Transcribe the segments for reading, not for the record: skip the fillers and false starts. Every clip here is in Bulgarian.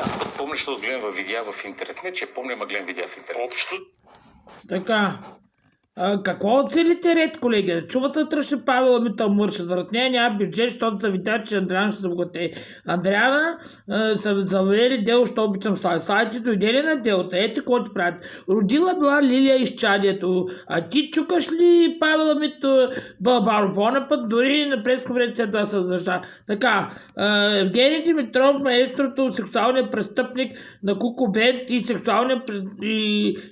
Аз път помня, защото гледам във видеа в интернет. Не, че помня, ма гледам видеа в интернет. Общо. Така. Какво целите ред, колеги? Чувате тръщи Павела Митъл Мърша. Зарад нея няма бюджет, защото са видя, че Андриана ще се богатее. Андриана са завели дело, що обичам Слави. Славите дойде ли на делото? Ето какво ти правят. Родила била Лилия изчадието. А ти чукаш ли Павела Митъл Балбаров? По път дори на пресконференция това се заща. Така. Евгений Димитров, маестрото, сексуалният престъпник на Куко Бент и сексуалният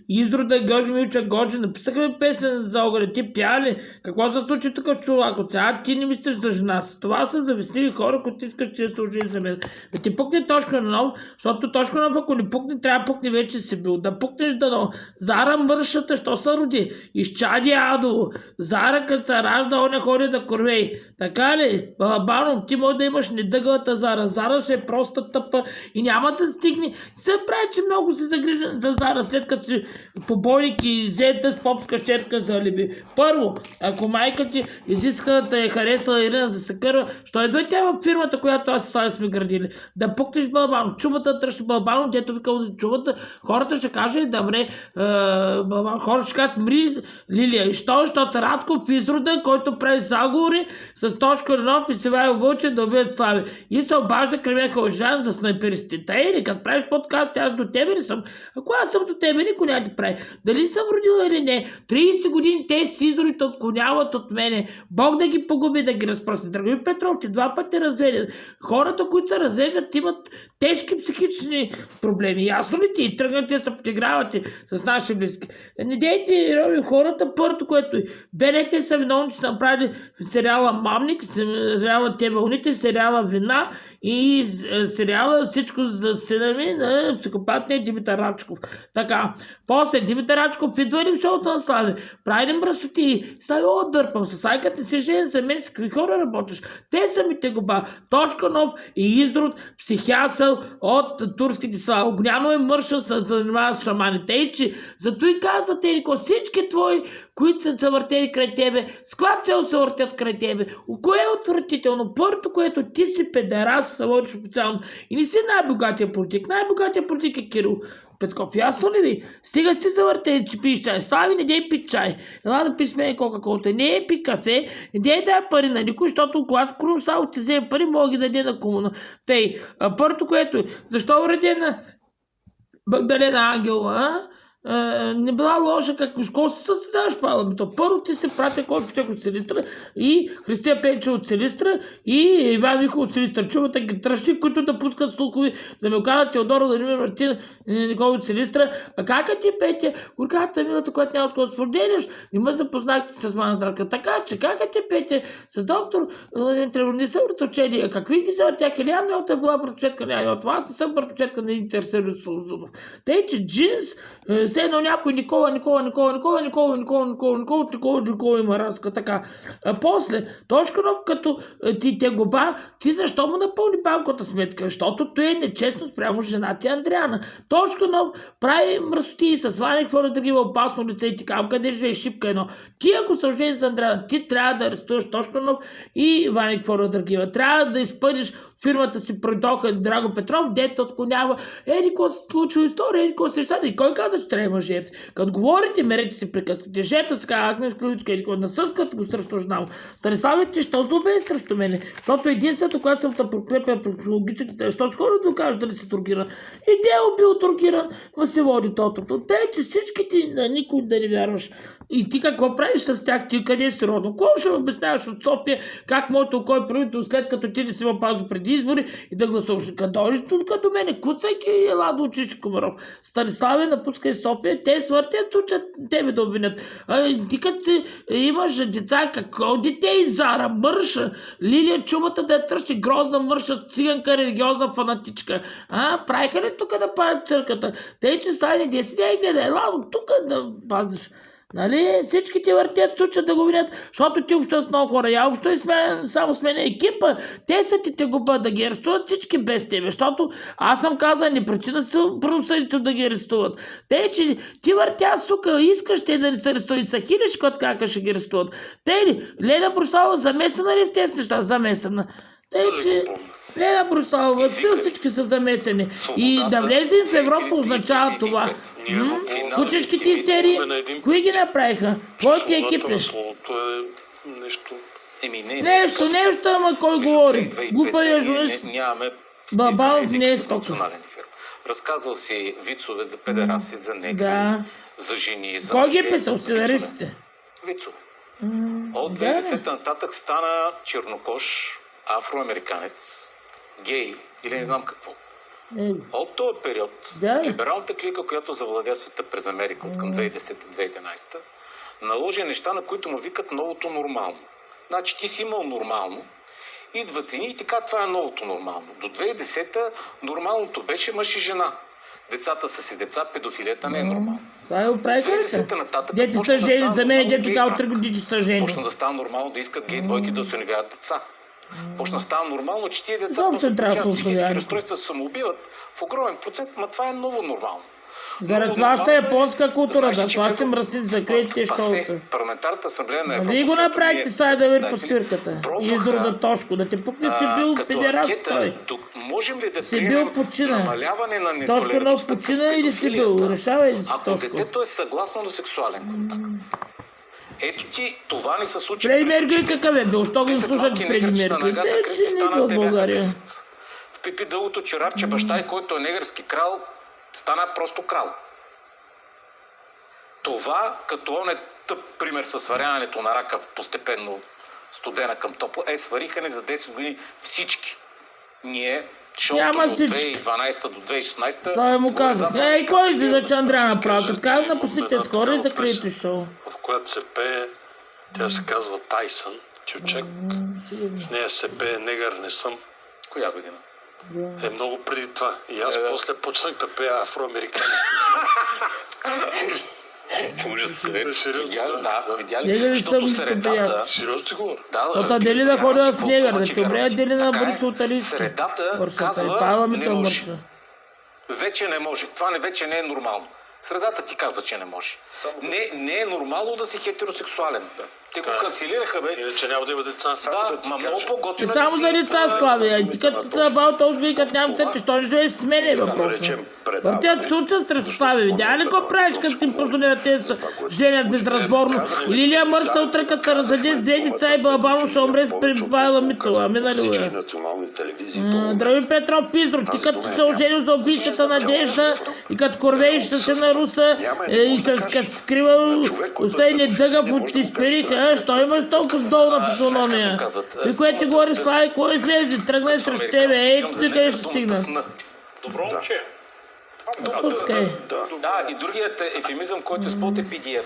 изрода Георги Милча Годжи написаха ли песен за огъня? Ти пя ли? Какво се случи тук, чувак? От сега ти не мислиш за жена си. Това са завистливи хора, които искаш, че се служи за мен. Да ти пукне Тошко Иванов, защото Тошко Иванов, ако не пукне, трябва да пукне вече си бил. Да пукнеш дано. Зара мършата, що се роди? Изчади Адово. Зара, като се ражда, он не ходи да корвей. Така ли? Балабанов, ти може да имаш недъгълата Зара. Зара ще е проста тъпа и няма да стигне. Се прави, че много си загрижен за Зара, след като си побойник и взета с попска щерка за алиби. Първо, ако майка ти изиска да е харесала Ирина за сакъра, що едва тя в фирмата, която аз и Слави сме градили. Да пукнеш Балабанов. Чумата тръщи Балабанов, дето вика от чумата, хората ще кажат да мре Балабанов. Хората ще кажат мри Лилия. И що? Защото Радков изрода, който прави заговори с Тошко Иванов и Севай Вълче да убият Слави. И се обажда Кремен Халжан за снайперистите. Или като правиш подкаст, аз до тебе ли съм? Ако аз съм до тебе, никой няма да прави. Дали съм родила или не? 30 години те си изорите отклоняват от мене. Бог да ги погуби, да ги разпръсне. Драгомир Петров, ти 2 пъти разведен. Хората, които се развеждат, имат тежки психични проблеми. Ясно ли ти? И тръгнете да се подигравате с наши близки. Не дейте, роби хората. Първото, което БНТ са виновни, че са направили сериала Мамник, сериала Те вълните, сериала Вина и сериала Всичко за сина ми на психопатния Димитър Рачков. Така, после Димитър Рачков идва ли в шоуто на Слави, прави ли мръсоти, Слави, дърпам с лайката си жен, за мен с какви хора работиш. Те самите гоба, Тошканов и Изрод, психиасъл от турските са. Огняно е мърша, се занимава с шаманите. И че зато и казвате, Ерико, всички твои, които са се въртели край тебе, с каква цел се въртят край тебе? Кое е отвратително? Първото, което ти си педерас, се водиш официално и не си най-богатия политик. Най-богатия политик е Кирил Петков. Ясно ли ви? Стига сте завъртели, че пиеш чай. Слави, не дей пи чай. Ела да пи с мен кока-колата. Не е пи кафе. Не дей дай пари на никой, защото когато Крумсал ти вземе пари, мога ги даде на комуна. Тъй, първото, което е, защо уредена Магдалена Ангелова, не била лоша, какво се създаваш, Павел? Първо ти се пратя Койко Печек от Силистра и Христия Пенче от Силистра и Иван Михов от Силистра. Чувате ги тръщи, които да пускат слухови, да ме окарат Теодора, да не Мартин Никола от Силистра. А как ти, Петя? Горката милата, която няма с какво споделяш, не ме запознахте с мана драка. Така че, как ти, Петя? С доктор не са вратовчени. А какви ги са тя? Килиан Мелта е била вратовчетка, няма от вас, не съм вратовчетка на Интерсервис Солозунов. Тъй, че джинс, все едно някой Никола има разка, така. После, Тошканов, като ти те гоба, ти защо му напълни банката сметка? Защото той е нечестно спрямо жена ти Андриана. Тошканов прави мръсоти и с Ваня хвърля да ги има опасно лице и ти казвам, къде живееш шипка едно. Ти ако са жени за Андриана, ти трябва да арестуваш Тошканов и Ваня хвърля да ги има. Трябва да изпъдиш фирмата си Пройдоха Драго Петров, дето отклонява какво се случва история, какво се щада. И кой каза, че трябва има жертви? Като говорите, мерете си приказките. Жертва се казва Агнеш Ключка, или насъскат го срещу жена. Станиславе, ти що злобе срещу мене? Защото единственото, когато съм те подкрепя психологическите, що скоро докажа дали си тургиран. И де е бил тургиран, ма се води тотото. Те, че всички ти на никой да не вярваш. И ти какво правиш с тях? Ти къде си родно? Какво ще ме обясняваш от София? Как моето кой правител, след като ти не си ме пазил преди избори и да гласуваш? Къде дойдеш тук до мене? Куцайки и ела да учиш Комаров. Станиславе, напускай София, те свъртят, учат тебе да обвинят. Ти като си имаш деца, какво дете и Зара, мърша, Лилия чумата да я тръщи, грозна мърша, циганка, религиозна фанатичка. Правиха ли тук да пазят църквата? Те, че стане, де си не гледа, ела тук да пазиш. Нали? Всички ти въртят, сучат да го видят, защото ти общо с много хора. Я общо и само с мен екипа. Те са ти те губа да ги арестуват всички без тебе, защото аз съм казал, не причина са правосъдието да ги арестуват. Те, че ти въртя, сука, искаш те да не се арестуват. Са хилиш, когато как ще ги арестуват. Те ли? Леда Борислава замесена ли в тези неща? Замесена. Те, че... Лена Бориславова, всички са замесени. И да влезем в Европа означава това. Кучешките истерии, кои ги направиха? Твоите екипи. Словото е нещо... Нещо, ама кой говори? Глупавия журналист. Нямаме Балабанов не е с стока. национален ефир. Разказвал си вицове за педераси, за негри, Да. за жени, за Кой ги е мъже. писал? Сценаристите. Вицове. От Да, 2010 нататък стана чернокож, афроамериканец, гей или не знам какво. От този период, Да. либералната клика, която завладя света през Америка от към 2010-2011, наложи неща, на които му викат новото нормално. Значи ти си имал нормално, идват и така това е новото нормално. До 2010-та нормалното беше мъж и жена. Децата са си деца, педофилията не е нормално. Това е оправиха ли се? 2010-та нататък Дети почна са да жени, става за мен нормално дети гей от брак. 3 години са жени. Почна да става нормално да искат гей двойки да осиновяват деца. Почна да става нормално, че тия деца Изобщо просто не трябва да се получават психически осиновяват. разстройства, се самоубиват в огромен процент, ма това е ново нормално. Заради това ще е японска култура, Знаеш, за че това в ще мръсите, закрийте шоуто. Парламентарната асамблея на Европа. Вие го която направите ние с тази да върви по представители, свирката. пробваха, Издор на Тошко, да те пукне си бил като педерас анкета, той. можем ли да Си бил приемем почина. намаляване на Тошко много нетолерантността към почина или си бил? педофилията, Решавай, ако Тошко. детето е съгласно на сексуален контакт? Ето ти, това ни се случи. Фреди пред Меркюри очите. какъв е бил? Що го 10 слушат малки Фреди негърчета на Меркюри? Агата Те, Кристи че не станат в България. 10. В Пипи дългото черапче баща и който е негърски крал, стана просто крал. Това, като он е тъп пример със сваряването на рака в постепенно студена към топла, свариха ни за 10 години всички. Ние, шоуто Няма от всички. 2012 до 2016. Сега му казах. Кой излиза, че Андрея направи? Като казах, Имаме напуснете една скоро и такава закрийте песен. шоу. В която се пее, тя се казва Тайсън, Тючек. В нея се пее Негър не съм. Коя година? Е много преди това. И аз после почнах да пея афроамериканец. Ужас. Сериозно, Да, да. видя Негър ли? не Защото съм средата... приятел. Сериозно ти говоря. Да, Ота дели да ходя с негър, да те обрея дели на Така е. Борисов Талийски. Средата Мърсата, казва, пава ми не то може. мърса. Вече не може. Това вече не е нормално. Средата ти казва, че не може. Не е нормално да си хетеросексуален. Те го канцелираха, бе. Иначе няма да има деца. Да, ма много И по-готино само за деца, Славия. И ти като си се бал толкова и като нямам църти, що не живее с мен е въпроса. Въртят се учат срещу Славия. Видя ли какво правиш, като ти им позволят те се женят безразборно? Или Лилия Мърста утре, като се разведе с 2 деца и Балабанов ще умре с Павела Митова. Ами нали Всички бе? национални телевизии. Драги Петров Пиздров, ти като се оженил за убийцата Надежда и като корвеиш със сина Руса и с скривал уста и не дъгав от изпериха, що имаш толкова долна физиономия? И което ти говори Слави, кой излезе, тръгна срещу тебе, ей, ти къде ще стигна? Добро момче. Допускай. Да, и другият ефемизъм, който използвате е PDF.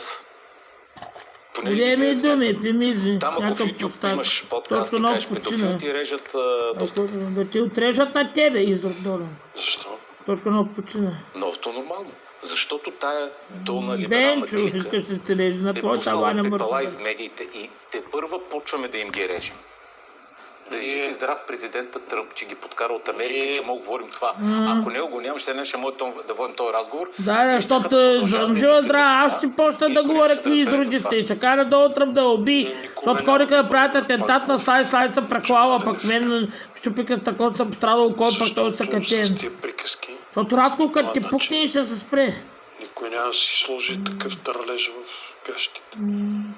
Поне Големи видео, думи, ефемизми, Там ако в някакъв YouTube постат. имаш подкаст Точно и много кажеш педофил, почина. ти режат доста. Да ти отрежат на тебе, Издор долу. Защо? Точно много почина. Новото нормално. Защото тая долна либерална Бенчо, клика искаш да те режи на е твоята пуснала Ваня пепела Мърса. из медиите и те първа почваме да им ги режем. Да е жив и здрав президента Тръмп, че ги подкара от Америка, че мога да говорим това. Ако него го нямаше, не ще може да водим този разговор. Да, защото съм жива здрава, аз ще почна да говоря какви изроди сте. Ще кара Долу Тръмп да уби, защото хората да правят атентат на Слави се прехлава, пък мен щупика стъклото съм пострадал кой, пък той са С катен. тия приказки Защото Радко като те пукне ще се спре. никой няма да си сложи такъв търлеж в гащите.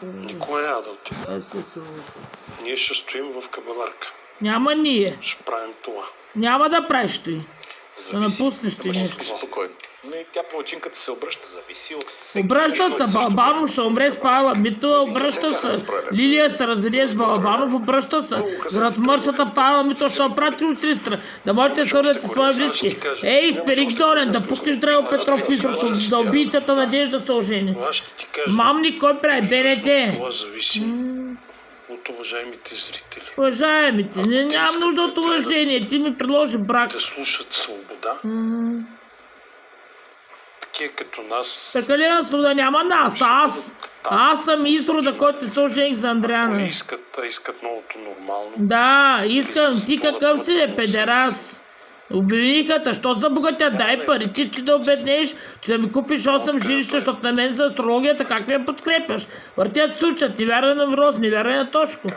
Никой няма да отиде. Ние ще стоим в кабеларка. Няма ние. Ще правим това. Няма да правиш ти. Да напуснеш ти Ама ще нещо. спи спокойно. Но и тя плачинката се обръща, зависи от... Обръща се, Балабанов ще умре с Павела Митова, обръща се. Лилия се разведе с Балабанов, обръща се. Заради мършата Павела Митова ще опрати от сестра. Да можете да свърнете свои близки. Ей, Сперик Дорен, да пуснеш Драго Петров Пизрото за убийцата Надежда се ожени. Това ще ти кажа. Мамник, кой прави? БНТ. Това зависи от уважаемите зрители. Уважаемите, нямам нужда от уважение. Ти ми предложи брак. Те слушат свобода. Такива като нас. Така ли на свобода? Няма нас. Аз съм изрода, който се ожених за Ако не Андриана. искат новото нормално. Да, искам. Ти какъв си, бе, педерас? Обвиниха, що за богатя? Дай пари ти, че да обеднеш, че да ми купиш 8 жилища, защото на мен за астрологията как ме подкрепяш? Въртят сучат, не вярвай на Мороз, не вярвай на Тошко.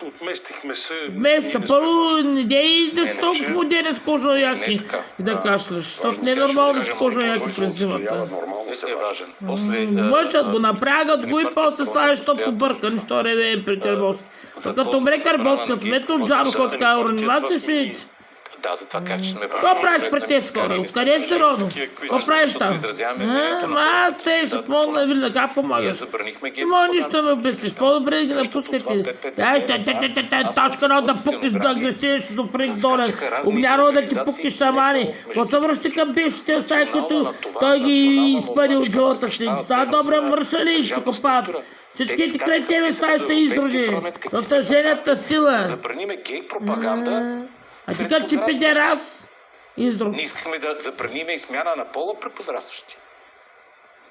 Отместихме се. Месеца, първо, не дей да си толкова модерен с кожа яки и да кашляш, защото не е нормално да си кожа яки през зимата. Е важен. После, Мъчат го, напрягат го и после слагаш то побърка, нищо реве при Карбовски. Като умре Карбовски, като мето Джарко така реанимация, ще видите. Да, за това как ще сме Какво правиш пред тези хора? Къде си родом? Какво правиш там? Аз те ще помогна да видя как помагаш. Не мога нищо да ме обясниш. По-добре да ги напускате. Точка на да пукнеш да агресираш с оприк долен. Огняро да ти пукнеш шамани. Какво връщи към бившите стаи, които той ги изпади от живота си. Става добре мършали и психопат. Всичките край тебе стаи са изроди. Състъженията сила. Забраниме гей пропаганда. А ти като си педерас, издрог. Ние искахме да забраниме и смяна на пола при подрастващи.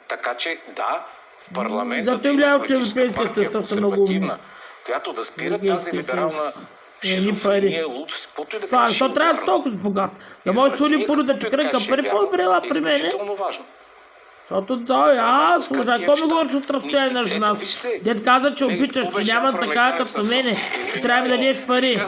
Така че, да, в парламента Зато да има влияят политическа Европейския партия, съюз, са много умни. консервативна, която да спира тази Европейския либерална съюз. Едни шизофрения, лудост, каквото и да Това, кажеш. защо трябва да си толкова богат? Да може да сули първо да ти кръка пари, по-добре ела при мене. Изключително важно. Защото той, аз, може, какво ми говориш от разстояние на жена си? Дед каза, че обичаш, че няма така като мене, че трябва да дадеш пари.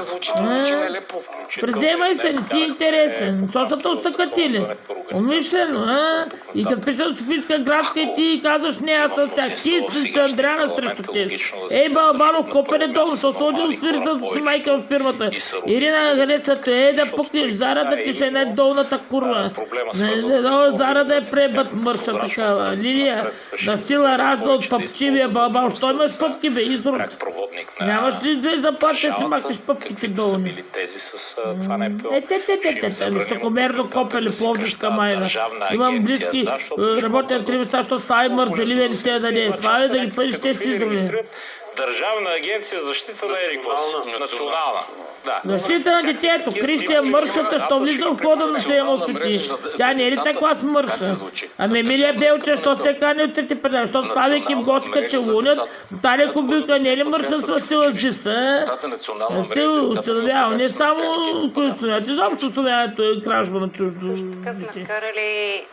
Преземай се, не си интересен. Сосата усъкатили. Умишлено, а? И като пиша Софийска градска и ти казваш не, аз с тях. Ти си Андриана срещу тези. Ей, Балабанов, копене долу, що се оди свирисата си майка в фирмата. Ирина Галецата, да пукнеш, Зара да ти ще е най-долната курва. Зара да е пребът мърша такава. Лилия, да сила ражда от пъпчивия Балабанов. Що имаш пъпки, бе, изрод? Нямаш ли две заплати да си махнеш пъпките долу? Високомерно копеле, Пловдивска майна. Имам близки, работя на 3 места, защото става мързеливе не се да даде. Слави да ги пъдиш, те си изрони. Държавна агенция за защита на Ерикос. Национална. Да. Защита на детето. Крисия мършата, що влиза в хода на Сейма освети. Тя не е ли такова с мърша? Ами Емилия Белча, що се кани от трите преда, защото ставайки в гостка, че лунят, Талия Кубилка не е ли мърша с Васила Зиса? Васил установява, не само които установяват, изобщо установяването е кражба на чуждо дете.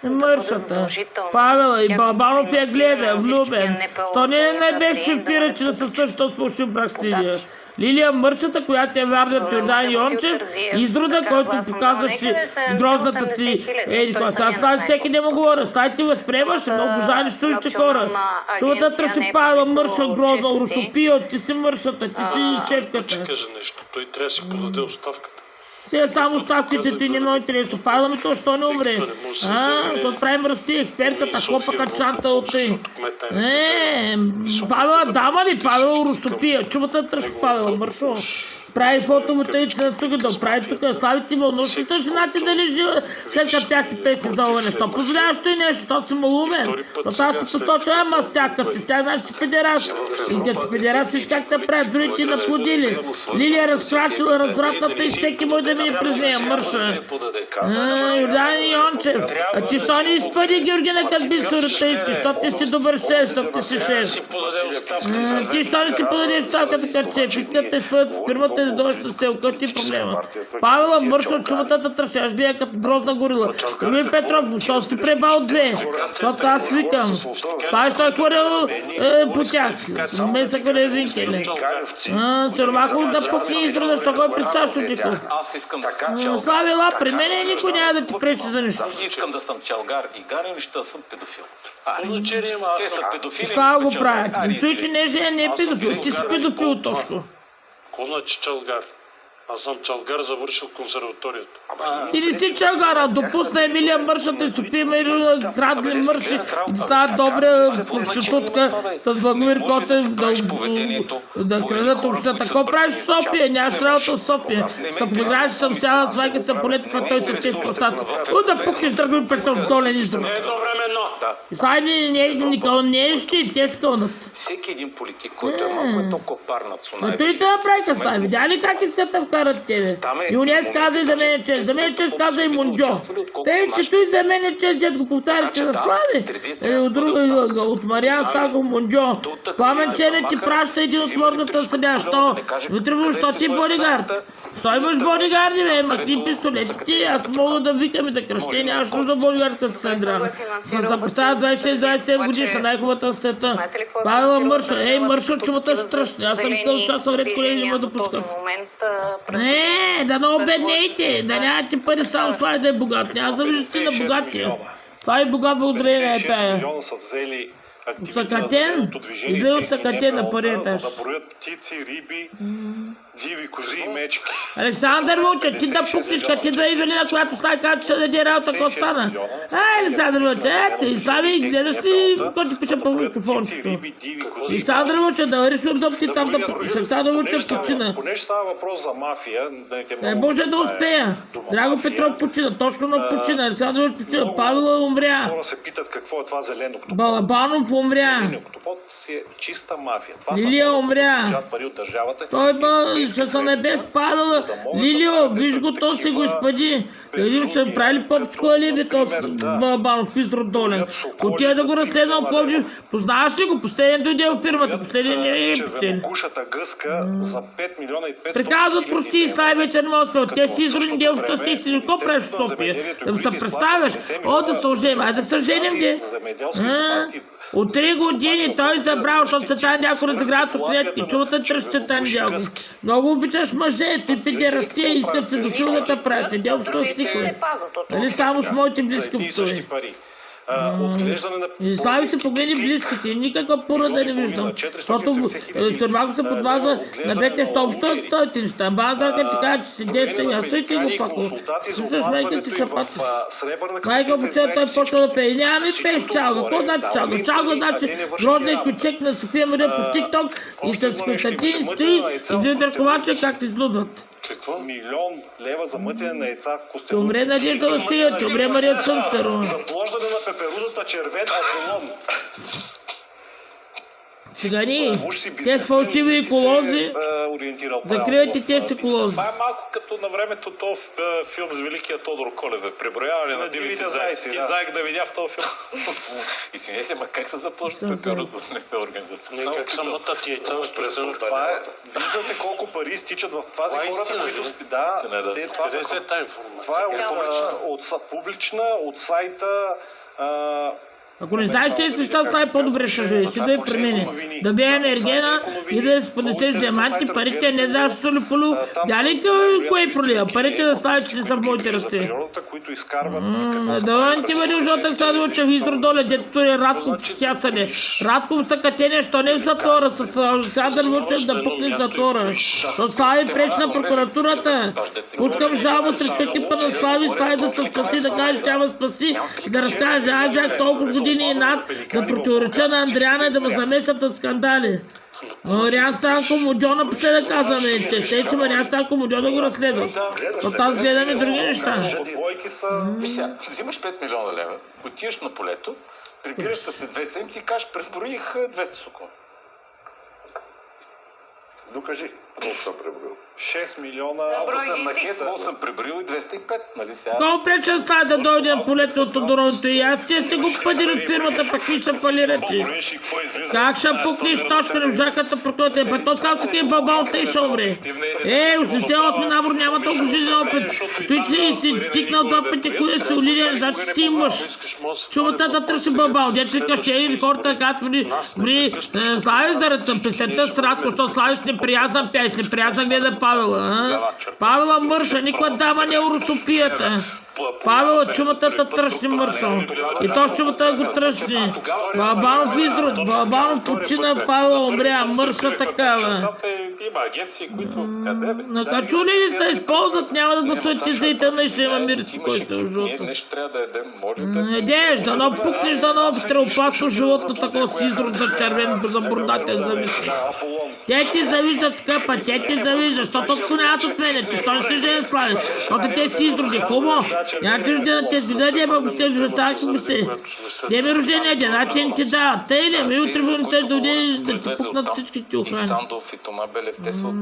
Мършата. Павела и Балабанов я гледа, влюбен. Що не беше пира, че да се свърши този фалшив брак с Лилия? Лилия мършата, която е вярна Йордан Йончев, изрода, който показваше грозната си. Аз всеки не му говоря. Стай ти възприемаш, много жалиш чужите хора. Чувата тръщи Павела мърша, грозна, русопия, ти си мършата, ти си шепката. Ще кажа нещо, той трябва да си подаде оставката. Сега само ставките ти не много интересно. Павела ми то, що не умре? Защото правим расти експертката, хлопака чанта от тъй. Павела дама ли? Павела русопия. Чувата тръщи Павела, мършо. Прави фотомотаици на Сугидъл, прави тук, слави ти вълнуващи са женати дали жива, след като бяхте песни за ове нещо. Позволяваш той нещо, защото си малумен. Защото аз ти посочвам, ама с тях, като си с тях, знаеш си педерас. И като си педерас, виж как те правят, дори ти наплодили. Лилия разкрачила развратната и всеки може да ми не признае, мърша. Йордан Йончев, а ти що не изпади Георгина, като би сурата искаш, защото ти си добър шеф, защото ти си шеф. Ти що не си подадеш ставката като шеф, искат те спъдат в фирмата да дойдеш да се окъти проблема. Павела мърша от чумата тръщаш, бия като грозна горила. Люби Петров, защото си пребал две, защото аз викам. Това ще е хвърлял по тях. Ме са хвърля винкеле. Сърмахов да пукне изрода, защото го е при Сашо Диков. Славила, при мене никой няма да ти пречи за нищо. Искам да съм чалгар и гарен, ще съм педофил. Те са педофили. Това го правят. Той, че не жена, не е педофил. Ти си педофил, Тошко. Значи чалгар. Аз съм чалгар, завършил консерваторията. Ти не си чалгара, допусна Емилия мършата и София Марина крадли мърши и да стават добра проститутка с Благомир Котев да крадат общата. Какво правиш в София? Нямаш работа в София. Се подиграваш, съм сяла с майка съм полето, път той се тези простата. Да пукнеш Драгомир Петров долен издрог. Едновременно. Сайди никога не е ще и те скълнат. Всеки един политик, който е малко толкова пар национален. Ето ли те направиха, Слави? Видя ли как искат да повтарят тебе. Там е Юнес каза и за мен е моментът, чест. За мен е чест че каза и са Монджо. участвали, отколкото Те, че нашите. той за мен е чест, дед го повтаряте Значи на да, Слави. Терзиев трябва От да бъде друга, оставен. от Мариан Стаго Монджо. Тут Пламен така, Ченет ти маха, праща един от си морната имали съдя. тришко Що? да не каже, Вътре, къде що си ти своя бодигард? стаята, Що имаш бодигарди, бе? Махни където пистолетите, закачи аз така. мога да викам и да кръщи, нямаш нужда бодигардка с Андрана. Се поставя 26-27 годишна, най-хубавата в света. Знаете ли какво е Павел финансирано Мърша, ей, в Мърша, чумата политика ще тръщне. Аз съм зелени искал да участвам в ред, колеги, движения няма да до този пускам. момент, Не, да не обеднейте, да нямате пари, само Слави да е богат. Няма да виждате на богатия. Слави богат благодарение на 56 тая. милиона са взели активисти Усъкатен? на зеленото движение, И бил техни усъкатен на НПО-та, парите. за да броят птици, риби, диви кози и мечки. Александър Вълчев, ти да пукнеш, като ти да Ивелина, която Слави каза, че ще даде работа, какво стана? Александър Вълчев, ти Слави, гледаш ли, който ти пише по микрофончето? Александър Вълчев, да вариш от ти там да пукнеш. Александър Вълчев почина. Понеже става въпрос за мафия, да не те Не може да успея. Драго Петров почина, точно на почина. Александър Вълчев почина, Павел умря. Хора се питат какво е това зелено октопод. Балабанов умря. Зеленият октопод си е чиста мафия. Това Лилия хора, умря. които получават пари от държавата. Той ще се небес Павел. Лилио, виж го, то си го изпади. Видим, ще прави попско алиби, то с Балабанов, Пиздрод долен. Отида да го разследвам, помни. Познаваш ли го? Последен дойде в фирмата, последен не е печели. Червенокушата гъска за 5 милиона и 500 Приказват прости и слави вече не могат да спят. Те Като си в изродни същото девушка, време сте си, какво правиш в Министерството на София? земеделието и Да ми се горите представяш? изплаща 50 О, да се милиона. оженим, айде да се женим, де. Земеделски А, стопанки. От 3 години той забрал, защото се тая някой разиграват от клетки. Чувате тръщите тая дялко. Много обичаш мъже, ти педерастия и искат педофил да те правите. Дялко що стиква. Нали само с моите близки За едни и същи обстои. пари. Отглеждане на И Слави се погледни близките, никаква пора да не виждам. Защото Сърмако се подмазва на бете, що общо от стоите неща. Баздарка ти кажа, че си действа, аз стоите и го пако. Слушаш, майка си шапатиш. Майка обучава, той почва да пее. Няма ми пееш чалга. Какво значи чалга? Чалга значи грозния ключек на София Мария по ТикТок и с Константин стои и две дърковача как ти излудват. Какво? Милион лева за мътене на яйца Ще костенурки. умре Надежда Василия, ще умре Мария Цънцарова. Заплождане на пеперудата червен Аполон. Цигани, Уж си те бизнесмен, с фалшиви си се, еколози, ориентирал закривайте правилно в тези еколози. Това е малко като на времето то филм с великия Тодор Колев, преброяване на дивите зайци. да. И заек да видя в този филм. Извинете, ма как се заплаща Съм пеперудната организация? Не, как са мътат яйца на това е, виждате колко пари изтичат в това за Това е хората, истина, които нали? спи. Да, Истина, да. те, това Къде са се е тази информация? това е Тя публична, от сайта. Ако не знаеш тези неща, Слави по-добре ще живееш. Ти да я премине. Да бе енергена и да си понесеш диаманти, парите не даш солиполу. Дали кой пролива? Парите да Слави, че не са в моите ръце. Природата, които изкарват. Да, ти бъде жълтък садо, че в Издродоле, дето е Радков психясане. Радков са катене, що не в затвора, с Сядър Вълчев да пукне в затвора. Защото Слави пречи на прокуратурата. Пускам жалба срещу екипа на Слави, Слави да се спаси, да каже, тя ме спаси, да разкаже, аз бях толкова години и над, да противореча на Андриана и да ме замесят от скандали. Мариан Станко Модьо напоследък казваме, че ще че Мариан Станко Модьо да го разследват. От аз гледаме други неща. Двойки са. Виж сега, взимаш 5 милиона лева, отиваш на полето, прибираш се след 2 седмици и кажеш, преброих 200 сокола. Докажи. Колко съм преброил? 6 милиона. Ако съм на кеф, мога съм преброил и 205, нали сега? Колко преча на Слави да дойде на полето от Тодоровото и аз те сте го падили от фирмата, пък ви ще фалирате. Как ще пукнеш точка на жаката проклятие? Па то сказа си бабалта и ще умре. 88 набор няма толкова жизнен опит. Той си тикнал два пъти, кое си улиден, значи си мъж. Чуватата тръщи бабал. Дете каше и хората казват, бри, Слави заради песента с Радко, защото Слави с неприязан пя и с неприязан гледа Павела. Павела мърша, никога дама не е уросопията. Павела чумата тръщи мършо. И то чумата го тръщи. Балабанов изрод, Балабанов почина, Павела умря, мърша такава. Има агенции, които къде бе? Накачули ли се използват, няма да гласувате за Итана и ще има мир. Ние нещо трябва да ядем, моля те. Едеш, дано пукнеш, дано опасно животно, такова си изрод за червен, за бордател зависи. Те ти завиждат, скъпа, те ти завиждат, защото ако нямат от мене, че що не си женен Слави, защото те си изроди, хубаво, Нямате рождена те да няма го се оставяйки ми се. Не ми рождения ден, а те не ти дават. Тъй ли, ми утре върнете да дойде да ти пукнат всички ти И охрани. Сандов, и Тома Белев, те са от...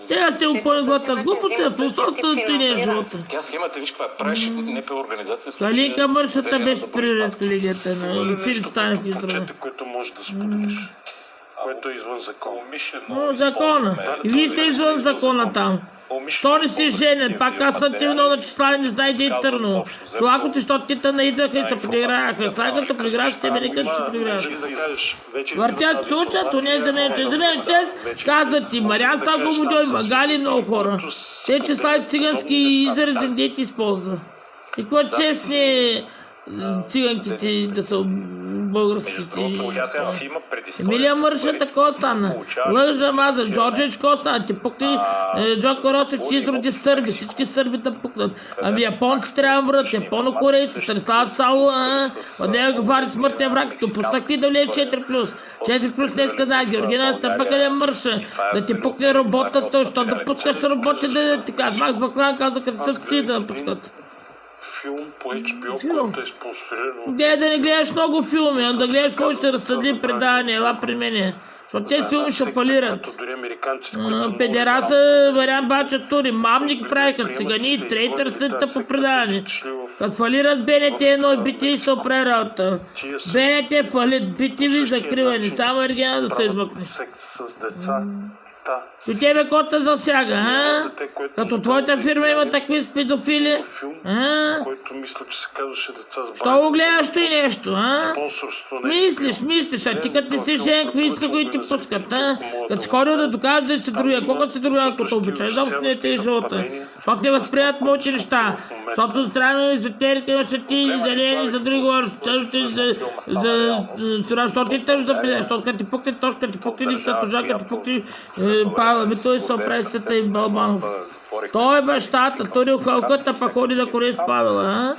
Сега се опълни главата с глупост, а философството ти не е живота. Тя схемата, виж каква правиш НПО организация. Калинка мършата беше приред колегията на Филип Станев Израел. Момчета, което можеш да споделиш, което е извън закон. Но закона. И вие сте извън закона там. Що не се женят? Пак аз съм ти много начислали, не знае де Търново. Чулакоти, защото ти тъна идваха и се подиграваха. Сега като се подиграваш, те ме къде ще се подиграваш. Въртят се учат, то не е за мен чест. За мен чест, казват ти, Мариан Станков, Магали, много хора. Те числа цигански изрази дети използва. И кой честни циганките да са българските. Емилия Мърша такова стана. Лъжа маза, Джорджич Коста, ти пукни Джоко Росич изроди сърби, всички сърби да пукнат. Ами японци трябва да мрат, японо-корейци, Станислав Сало, от нея говори смъртния враг, допуснахте да влезе 4+. 4+ днеска знае, Георгина Стъпакалия Мърша, да ти пукне работата, що да пускаш работи да ти кажа. Макс Баклан каза, като са ти да пускат. Филм по HBO, който е спонсориран. Гледай да не гледаш много филми, а да гледаш повече разсъдливи предавания, ела при мене. Защото тези филми ще фалират. Дори американците, които са Педераса, вариант бача тури, мамник правиха, цигани, трейтър съдта по предаване. Като фалират БНТ 1 и BTV се оправи работа. БНТ фалит, BTV закриване, само оригинал да се измъкне. секс с деца. И тебе кота засяга, а? Като твоята фирма има такви с педофили, а? Който мисля, че се казваше деца с Що го гледаш той нещо, а? спонсорство на Мислиш, а ти като не си жен, какви са го и ти пускат, а? Като си ходил да докажеш да си другия, колко си другия, като обичаш, да не те живота. Защото не възприемат моите неща. Защото здраве езотерика имаше ти зелени, за други говориш, за сира, защото ти тъж да пилеш, защото като ти пукне точка, като ти пукне липса, тожа, като ти пукне Павел, ми той се оправи света и Балбанов. Той е бащата, той е халката, па ходи да кори с Павел, а?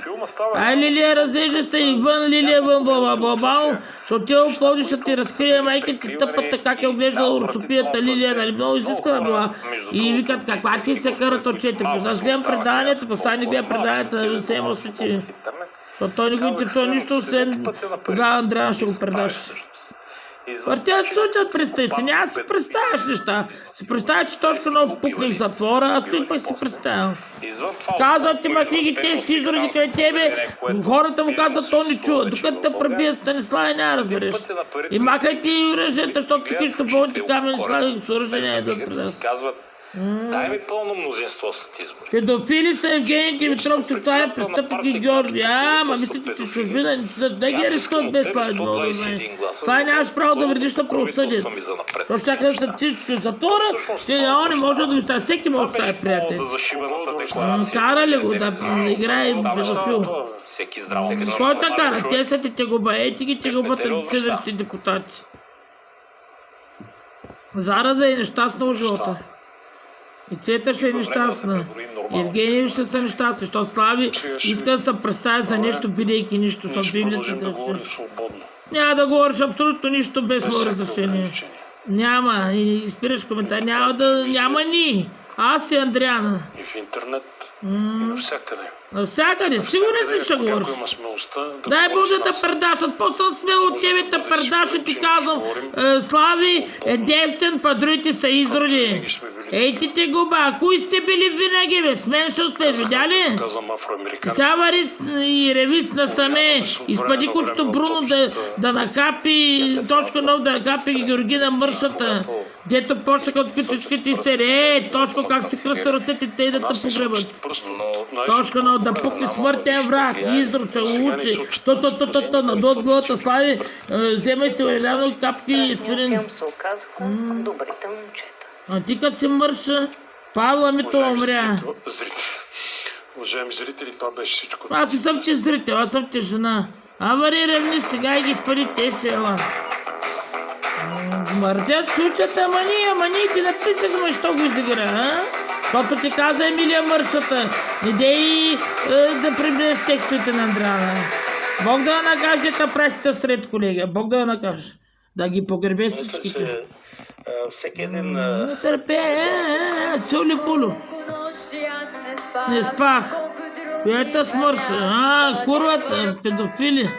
Ай, Лилия, развежда се и вън, Лилия, вън, Балбанов, защото ти оподиш, ще ти разкрие майка ти тъпата, как е оглеждала Русопията Лилия, нали, много изискана била. И викат, каква ти се карат от 4+. Аз гледам преданията, па сега не гледам преданията на Сейма Свети. Защото той не го интересува нищо, освен тогава Андреан ще го предаш. Въртят случат, представи си, няма да си представяш неща. Си представяш, че точно много пукни в затвора, аз той пък си представям. Казват ти махни те си изроди край тебе, хората му казват, то не чува. Докато те пребият Станислава, няма да разбереш. И махай ти оръжията, защото такива ще болните камени слави с оръжие няма да предаш. Дай ми пълно мнозинство след избори. Педофили са Евгений Димитров, се ставя престъпник и Георги. Ама мислите, че чужбина да ги арестуват без Слави Двода. Слави нямаш право да вредиш на правосъдието. Защото ще да са всички в затвора, че не може да оставя, всеки може да оставя приятел. Кара ли го да играе педофил? Всеки здраво. Кой те кара? Те са ти губа, ей ти ги губят цедърси депутати. Зара да е нещастна в живота. И Цвета ще е нещастна. Евгений ще са нещастни, защото Слави иска да се представя за нещо, бидейки нищо, защото Библията да решиш. Няма да говориш абсолютно нищо без мое разрешение. Няма. И спираш коментар. Няма ни. Аз и Андриана. И в интернет, и навсякъде. Навсякъде. Сигурен си ще говориш. Дай Боже да те предаш. От по-съм смел от тебе те предаш и ти казвам. Слави е девствен, па другите са изроди. Ей ти те губа. Кои сте били винаги, бе? С мен ще успеш, видя ли? Сега вари и ревис насаме. Изпади кучето Бруно да нахапи, точка нов да нахапи Георгина Мършата. Дето почнаха от кучичките и сте. Точка как си кръста ръцете те и да те погребат. Точка нов да пукне смъртен враг. Изрод се учи. Надо от главата Слави. Вземай се Еляно капки и спирин. Добрите момчета. А ти като си Мърша, Павла ми то умря. Уважаеми зрители, това беше всичко. Аз и съм ти зрител, аз съм ти жена. Вари ревни сега и ги спади те села. Мърдят случата, ама ние ти написахме, що го изигра, а? Защото ти каза Емилия Мършата. Идей да приближиш текстовете на Андриана. Бог да накаже да практика сред колега. Бог да накаже. Да ги погребе всичките. Всеки един... Не търпе, соли було. Не спах. Коята смърша? Курвата, педофили.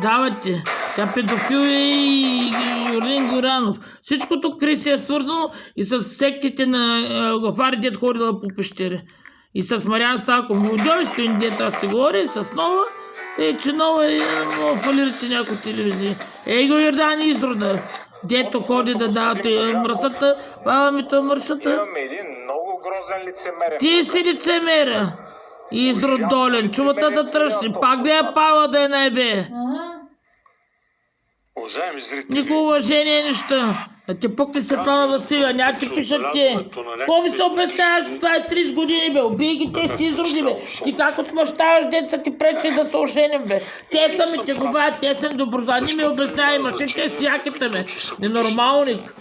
Давайте. Тя педофил и Юрлин Горанов. Всичкото Криси е свързано и с сектите на Гафари, дет ходила по пещери. И с Мариан Стаков. Милдьови стоин, дет аз те говоря, и с Нова. Тъй, че Нова фалирате някои телевизии. Ей го Йордани Изрода. Дето ходи да давате мръсата, павамето мършата. Имаме един много грозен лицемерен. Ти си лицемера. Изрод долен, чувата тръщи, пак да я пала да е най-бе. Уважаеми зрители, Нико уважение неща. Да ти пукне Светлана Василия, няма ти пишат те. Ко ми се обясняваш 23 години, бе? Убий ги, те си изроди, бе. Ти как отмъщаваш деца ти пречи да се оженим, бе. Те са ми те губаят, те са ми доброзадни, ми обяснявай, машините си яките, бе. Ненормалник.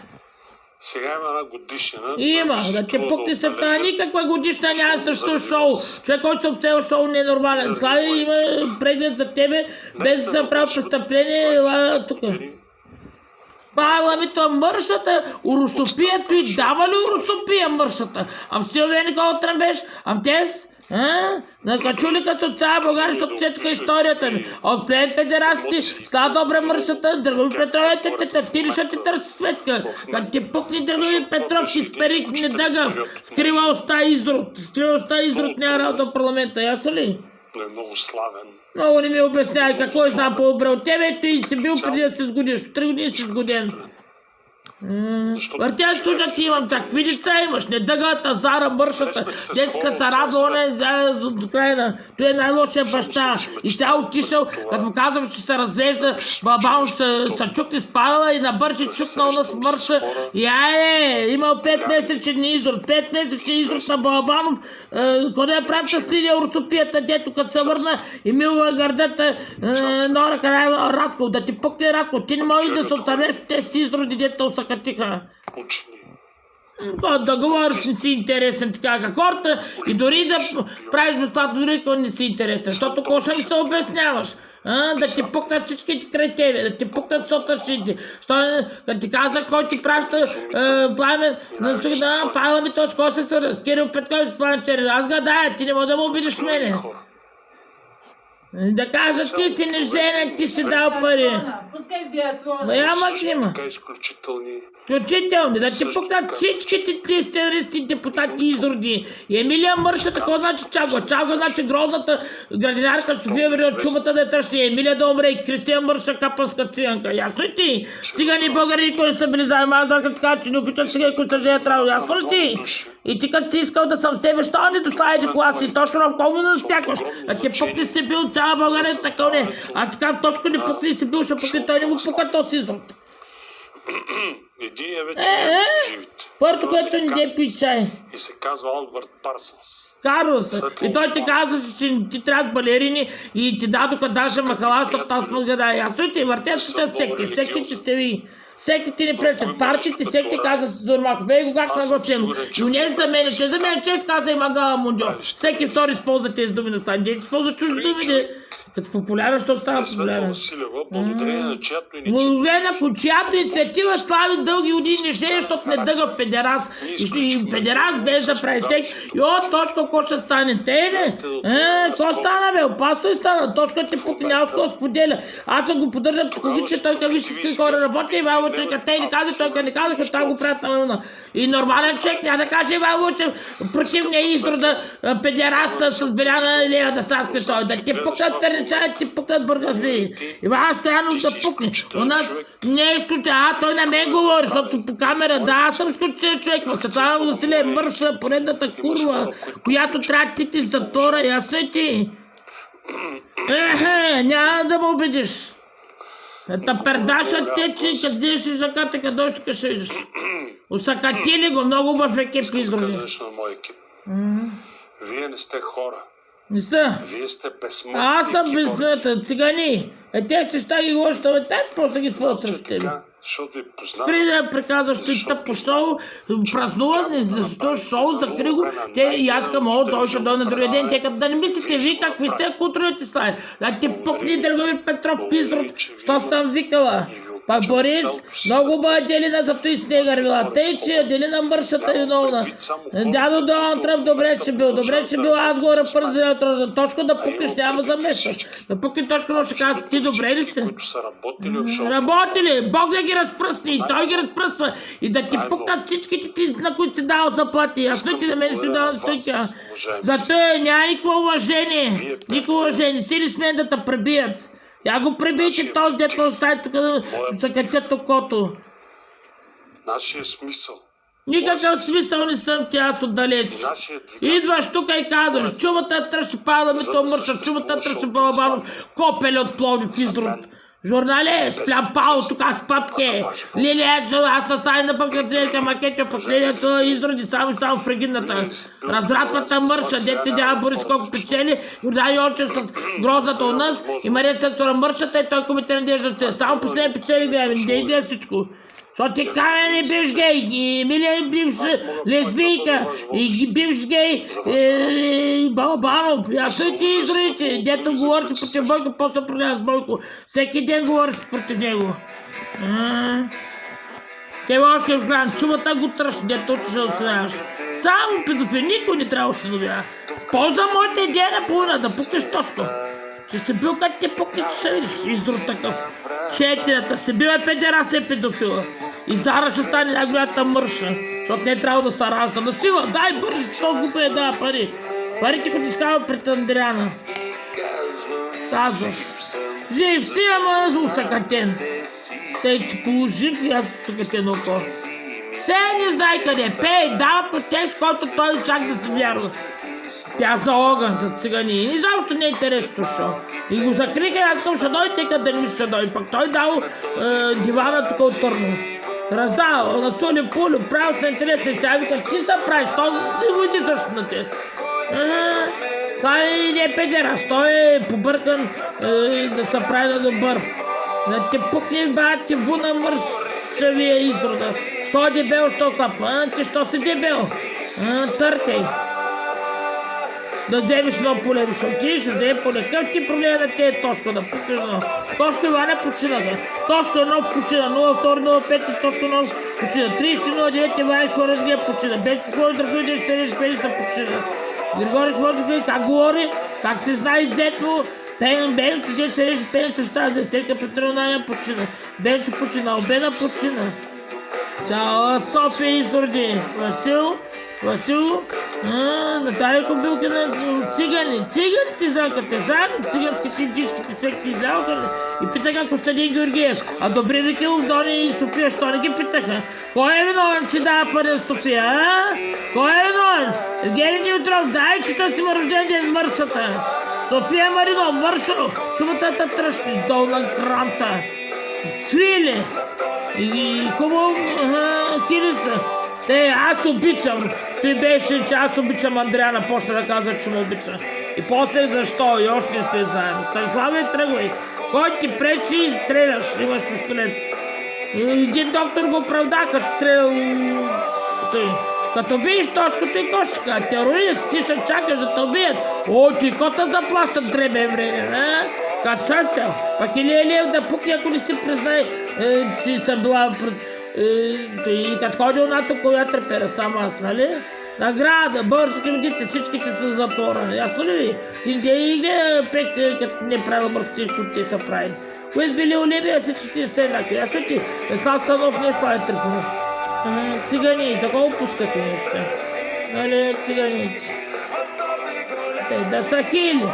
сега има една годишнина. Има, да ти пукне Светлана, никаква годишна няма също шоу. Човек, който се обсева шоу, не е нормален. Слави, има преглед за тебе, без да прави престъпление, тук. Павловито мършата, урусопията и дава ли урусопия мършата? Ам Силвия Никола Тръмбеш, ам тез? На качулика от цяла България, защото четоха историята ми. От плен педерасти, става добре мършата, Драгови Петровете, ти ли ще ти търси сметка? Как ти пукни Драгови Петров, ти сперик не дъгам. Скрива уста изрод, няма работа в парламента, ясно ли? Но е много славен. Много не ми обяснявай какво знам по-добре от тебе, ти си бил преди да се сгодиш. 3 години си сгоден. Въртя слушат, имам такви деца имаш, не дъгата, зара, мършата, детската радване до крайна. Той е най-лошия баща. И сега отишъл, като му казвам, че се развежда, бабаун ще се чукне спалила и набърши чукнал на смърша. И айде, имал 5 месечни изрод, 5 месечни изрод на Балабанов. Къде е правата следия Русопията, дето като се върна и милва гърдата Нора Карайла Радков, да ти пъкне Радков. Ти не можеш да се отървеш от тези изроди, дето усъкатиха. Учени. Да говориш, не си интересен така как хората и дори да правиш достатъчно, дори ако не си интересен, защото какво ще ми се обясняваш? Да ти пукнат всичките край тебе, да ти пукнат сотъчните. Като ти казах, кой ти праща Пламен, Павел ми този, кой се свърза с Кирил Петков и с Пламен Черен. Аз гадая, ти не мога да му обидиш мене. Да кажа, ти си неженен, ти си дал пари. Пускай биатлона. Няма ги има. Така изключителни. Изключителни, да ти пукнат всичките ти терористи, депутати изроди. И Емилия Мършата, какво значи Чагва? Чагва значи грозната градинарка София вери от чумата да я търси. Емилия да умре и Кристия Мърша капанска циганка. Ясно ли ти? Цигани българи никой не са били заедно. Аз като така, че не обичат цигани, които са женят работа. Ясно ли ти? И ти като си искал да съм с тебе, що не доставите класи? Точно в колко да стякаш? Да ти пукни си бил цяла България така не. Аз казвам, точно не пукни си бил, ще пукни, той не му пука, то си изрод. Единия вече не е живите. Първото, което не де пи чай. И се казва Албърт Парсънс. Карлос. И той ти казва, че ти трябват балерини и ти дадоха даже махала, защото аз му гадая. Ясно и ти въртят секти. Сектите сте ви. Сектите ни пречат. Партиите секти каза с Дурмаков. Вей го как нагласим. Но не за мен, че за мен чест каза и Магала Мундьо. Всеки втори използва тези думи на стане. Дети използва чужди думи. Като популярен, що става популярен? Благодарение на чиято Благодарение на чиято инициатива слави дълги години нещения, защото не дъга педерас. И педерас без да прави секс. И точка, какво ще стане? Те не? Какво стана, бе? Опасно и стана. Точка ти пукне, няма с какво споделя. Аз съм го поддържам психологично, той към вижте с какви хора работи. Иван Лучев, като те не каза, той не каза, като там го правят на милна. И нормален човек няма да каже Иван Лучев противния изрода педерас с Биляна Лева да стават при той. Да ти пукнат търнича, ти пукнат бъргазли. Иван Стоянов да пукне. У нас не е изключен. Той на мен говори, защото по камера, да, аз съм изключен човек. Светлана Василия е мърша, поредната курва, която трябва да ти затвора, ясно и ти. Няма да ме убедиш. Та пердаша тече, като взеш жаката, като дойш тук ще видиш. Усакатили го, много в екип изроди. Искам да кажа нещо на моя екип. Вие не сте хора. Не са. Вие сте безсмъртни. Аз съм безсмъртен, цигани. Те ще ще ги лоши, те после ги спострят с тебе. Защото ви познавам. Преди да приказваш ти тъпо шоу, празнуват, не защо шоу, закри го. Те и аз към о, той ще дойде на другия ден. Те като да не мислите ви какви сте културните слави. Да ти пукни Драгови Петров пизрот, що съм викала. И ви Па Борис, много ма Делина за той снегър била. Тъй, че Делина мършата е виновна. Дядо Доналд Тръмп добре, че бил. Аз горе пързи, точка да пукнеш, няма заместваш. Да пукне точка, но ще казва, ти добре ли си? Работили, Бог да ги разпръсни, той ги разпръсва. И да ти пукнат всичките ти, на които си дал заплати. А той ти на мен си дал стойка. Зато няма никакво уважение. Никакво уважение. Сили с мен да те пребият. Я го пребийте този дето остави тук да закачат окото. Нашия смисъл. Никакъв смисъл не съм ти аз отдалеч. Идваш тук и казваш, чумата тръщи пала ми то мърша, чумата тръщи балабанов, копеле от Пловдив изрод. Журнале, спляпал тук с папке. Лилието, аз състави на пъкътленка макетя, последнието изроди само в регинната. Развратвата мърша, дете дява Борис колко печели, Йордан Йончев с грозната от нас и Мария Цецора мършата и той комите надеждата. Само последния печели гледаме, не идея всичко. Защото ти Камен е бивш гей, и Емилия е бивш лесбийка, и бивш гей Балабанов. Аз и ти изродите, дето говориш против Бойко, после продава с Бойко. Всеки ден говориш против него. Келошкев гран, чумата го тръщи, дето ще останаваш. Само педофил, никой не трябва да установява. Полза моята идея на половина, да пукнеш точно. Че се бил като те пукне, че ще видиш издрот такъв. Четирата се бил педерас е педофила. И Зара ще стане най-голямата мърша, защото не е трябва да се ражда. На сила, дай бързо, защото глупо е дава пари. Парите конфискава пред Андриана. Казваш. Жив си, ама усъкатен. Тъй, че положив и аз усъкатен око. Все не знай къде. Пей, дава по текст, който той чак да се вярва. Тя за огън, за цигани. И заобщо не е интересно шо. И го закриха, аз към ще дойде, тъй да не ще дойде. Пък той дал дивана тук от Търно. Раздал, насоли пулю, правил се интересно и сега вика, ти се правиш, то не го иди също на тест. Той не е педерас, той е побъркан да се прави на добър. Да те пукне в бая ти вуна мършавия изрода. Що е дебел, що слаб? Ти що си дебел? Търкай. Да вземеш едно поле, защото ти ще вземе поле. Какъв ти проблем да те е Тошко да пукнеш едно? Тошко и Ваня починаха. Тошко 1 почина, 02-05, Тошко 1 почина. 30-09 Ваня Хорезгия почина. Бечо Хори другите ще режи пели са почина. Григорий Хворчев как говори, как се знае взето. Бенчо, че се режи пели също тази десетка Петровна почина. Бенчо почина, Обена почина. Цяла София изроди. Васил, Наталия Кобилкина, цигани. Циганите залкате заедно, циганските и дишките секти залкали. И питаха Костадин Георгиев. А Добри Викилов, Дони и София, що не ги питаха? Кой е виновен, че дава пари на София, Кой е виновен? Евгений Димитров, дай, че си рожден ден мършата. София Марино, мършо, чумата тръщи, долна гранта. Цвили. И хубаво, Кириса. Аз обичам. Той беше, че аз обичам Андриана, почна да казва, че му обича. И после защо? И още сте заедно. Станиславе, тръгвай. Кой ти пречи и стреляш, имаш пистолет. Един доктор го оправда, като стрелял той. Като биеш Тошкото и Кошчика, терорист, ти ще чакаш да те убият. Ти кота заплащат дребе време, Като съсел. Пак Илия Лев да пукне, ако не си признай, че съм била... И като ходил нато, коя трепера сама аз, нали? Награда, българските медици, всичките са в затвора. Ясно ли ви? И гледа пет, като не правил мърсти, които те са правили. Които били Олимпия, всичките са еднакви. Ясно ти? Слав Цанов не Слави Трифонов. Цигани, за кого пускате нещо? Нали, циганици. Да са хили.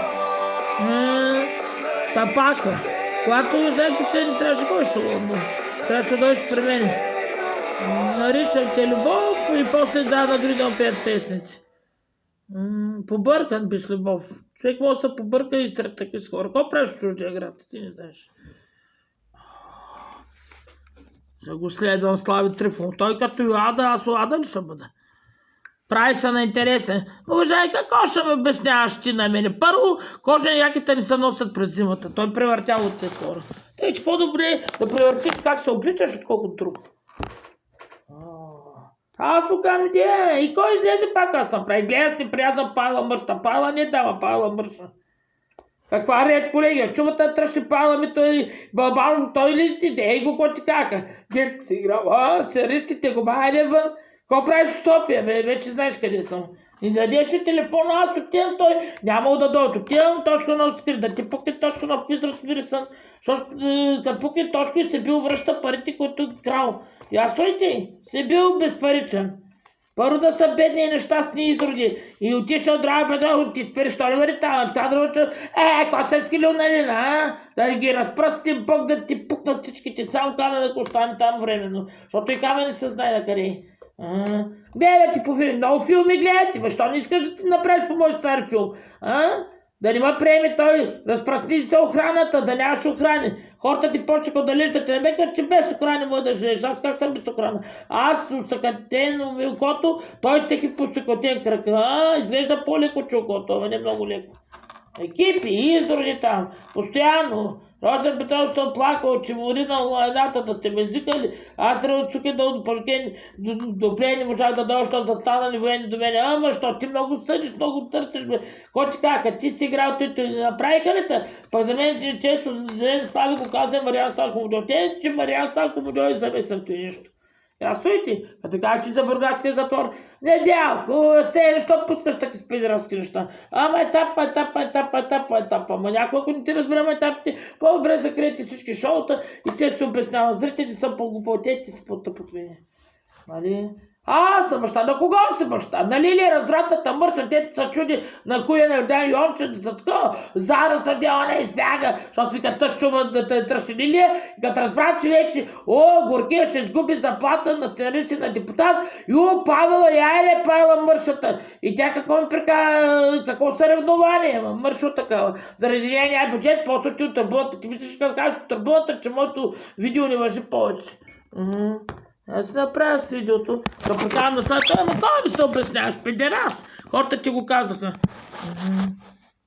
Тапака. Когато вземе печени, трябваше кой ще лъдно. Трябваше да дойдеш при мен. Наричам те любов и после да дойдам пеят песници. Побъркан без любов. Човек може да се побърка и сред такива хора. Какво правиш в чуждия град? Ти не знаеш. Ще го следвам Слави Трифонов. Той като Йоада, аз Йоада ли ще бъда? Прави се на интересен. Уважай, какво ще ме обясняваш ти на мене? Първо, кожени яките не се носят през зимата. Той превъртял от тези хора. Тъй, че по-добре да превъртиш как се обличаш, отколкото друг. Аз му казвам, и кой излезе пак аз съм прави? Гледа си прияза Павла мърша. Павла не дава, Павла мърша. Каква ред, колеги? Чувате тръщи пала ми той бълбал, той ли ти? Дей го, ко ти кака? Гек си играл, серистите го, хайде вън. Ко правиш в София, бе? Вече знаеш къде съм. И дадеш ли телефона, аз отивам, той няма да дойде. Отивам точно на скрит, да ти пукне точно на пиз, разбира съм. Защото да пукне точно и се бил връща парите, които крал. Ясно ли ти? Се бил безпаричен. Първо да са бедни и нещастни изроди. И отишъл драга бедра, ти спириш, що ли вари там, Александровича, ко се скилил нали, да ги разпръсти, Бог да ти пукнат всичките, само камен да остане там временно. Защото и камен не се знае на къде. Гледай ти по филми, много филми гледате, защо не искаш да ти направиш по мой стар филм? Да не ме приеме той, разпръсни се охраната, да нямаш охрани. Хората ти почекат да лежат, не ме кажат, че без охрани може да живееш. Аз как съм без охрана? Аз усъкатено окото, той всеки по съкатен кръг. Изглежда по-леко чукото, ама не много леко. Екипи, изроди там, постоянно. Росен Петров се оплакал, че му ринал едната да сте ме извикали. Аз трябва от суки да отпълкен, добре не можах да дойда, защото са станали военни до мене. Ама, що ти много съдиш, много търсиш, бе. Кой ти кака, ти си играл, ти направиха ли те? Пък за мен често, Слави го каза Мариан Станко Мудьо. Те, че Мариан Станко Мудьо и замесъм ти нещо. Ясно ли ти? Като кажа, че за бургаския затвор. Не дялко, защо пускаш таки спидеравски неща? Ама етап. Ама някой, ако не ти разберем етапите, по-добре закрийте всички шоута и се обяснява. Зрители са по-глупотети си по-тъпотвини. Нали? Съм баща. На кого си баща? На Лилия развратната мърша, дето се чуди на хуя на Йордан Йонче, за такова. Зара съдела не избяга, защото вика тъж чува да те тръщи Лилия. И като разбра, че вече, Горкия ще изгуби заплата на сценарист и на депутат. Павела, Павела мършата. И тя какво ми прека, какво съревнование, мършо такава. Заради нея няма бюджет, после ти от трибуната. Ти мислиш, като кажеш от трибуната, че моето видео не важи повече. Аз си направя с видеото, да прекарам на след това, но това ми се обясняваш, педерас. Хората ти го казаха.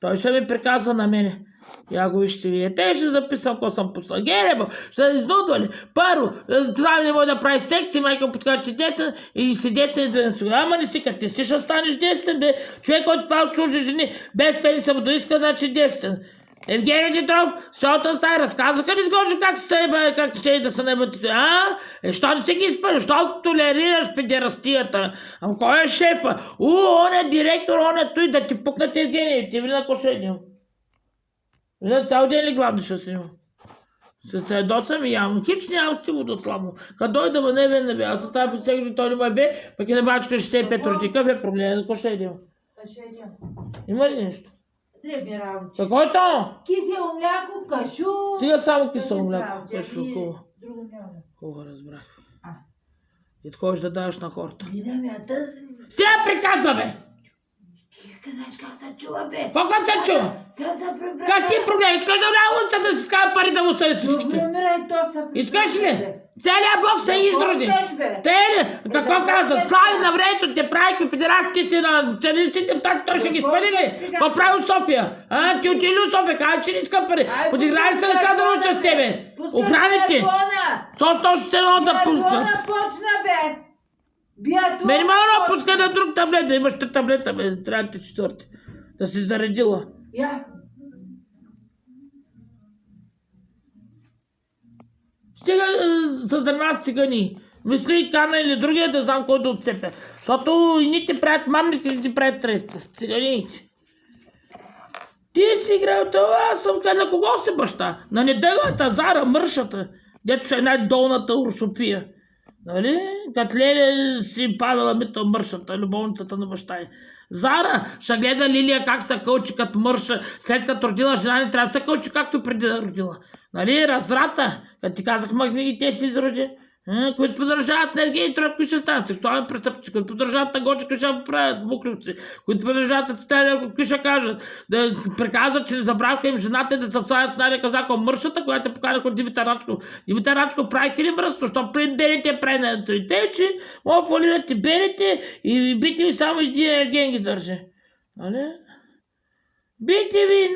Той ще ми приказва на мене. Я го вижте вие. Те ще записам, какво съм послал. Геребо, ще изнудвали. Първо, това не може да прави секси, майка подкаже, че десен и си десен и две. Ама не си, като ти си ще станеш десен, бе. Човек, който това чужди жени, без пени само да иска, значи десен. Евгений Димитров, защото стая, разказаха ли сгожи как ще да се наебат? Що не си ги изпълни? Що толерираш педерастията? Ама кой е шефа? Он е директор, он е той, да ти пукнат Евгений. Ти вили на ко ще едим? Вили цял ден ли гладно ще си има? Се ядосам и ям. Хич нямам си водослабно. Като дойда ма не бе. Аз оставя под сегли, той не ме бе, пък и на бачка 65 роти. Какъв е проблем? На ко ще едим? Има ли нещо? Дребни работи. Какво е то? Кисело мляко, кашу. Стига само кисело мляко. Кашу, хубаво. Друго няма. Хубаво, разбрах. И ходиш да даваш на хората. Тази. Сега приказва, бе! Ти знаеш как се чува, бе? Колко се чува? Сега се пребра. Как ти проблем? Искаш да на улица да си скава пари да му съди всичките? Проблемира и то се пребра. Искаш ли? Целият блок се изроди. Те ли? Какво казват? Слави на времето те правихме педерастите си на целистите, той ще ги спали ли? Какво прави от София? Ти отили от София, каза, че не иска пари. Подиграли се на да науча с тебе. Охраните. Состо ще се едно да пуска. Телефона почна, бе. Минимално пускай на друг таблет, да имаш 3 таблета, бе. Трябва да 4. Да си заредила. Я. Стига с дърнат цигани. Мисли Камен или другия да знам кой да отцепя. Защото и ни ти правят мамните, и ти правят треста. Циганите. Ти си играл това, аз съм на кого си баща? На неделата Зара, мършата, дето ще е най-долната Урсопия. Нали? Като Леля си Павела Мито мършата, любовницата на баща й. Зара ще гледа Лилия как се кълчи като мърша, след като родила жена не трябва да се кълчи както преди да родила. Нали? Разврата, като ти казах мъгни и те си изроди. Които поддържават на Евгений Тройко, кои ще станат сексуални престъпници, които поддържават на Гочи, кои ще правят букливци, които поддържават на Циталия, кои ще кажат, да приказват, че забравка им жената да се славят с Нария Казакова мършата, която е поканах от Димитър Рачков. Димитър Рачков правите ли мръсно, защото при белите прави на те, че мога фалирате белите и бите ви само един Евген ги държи. Нали? Бите ви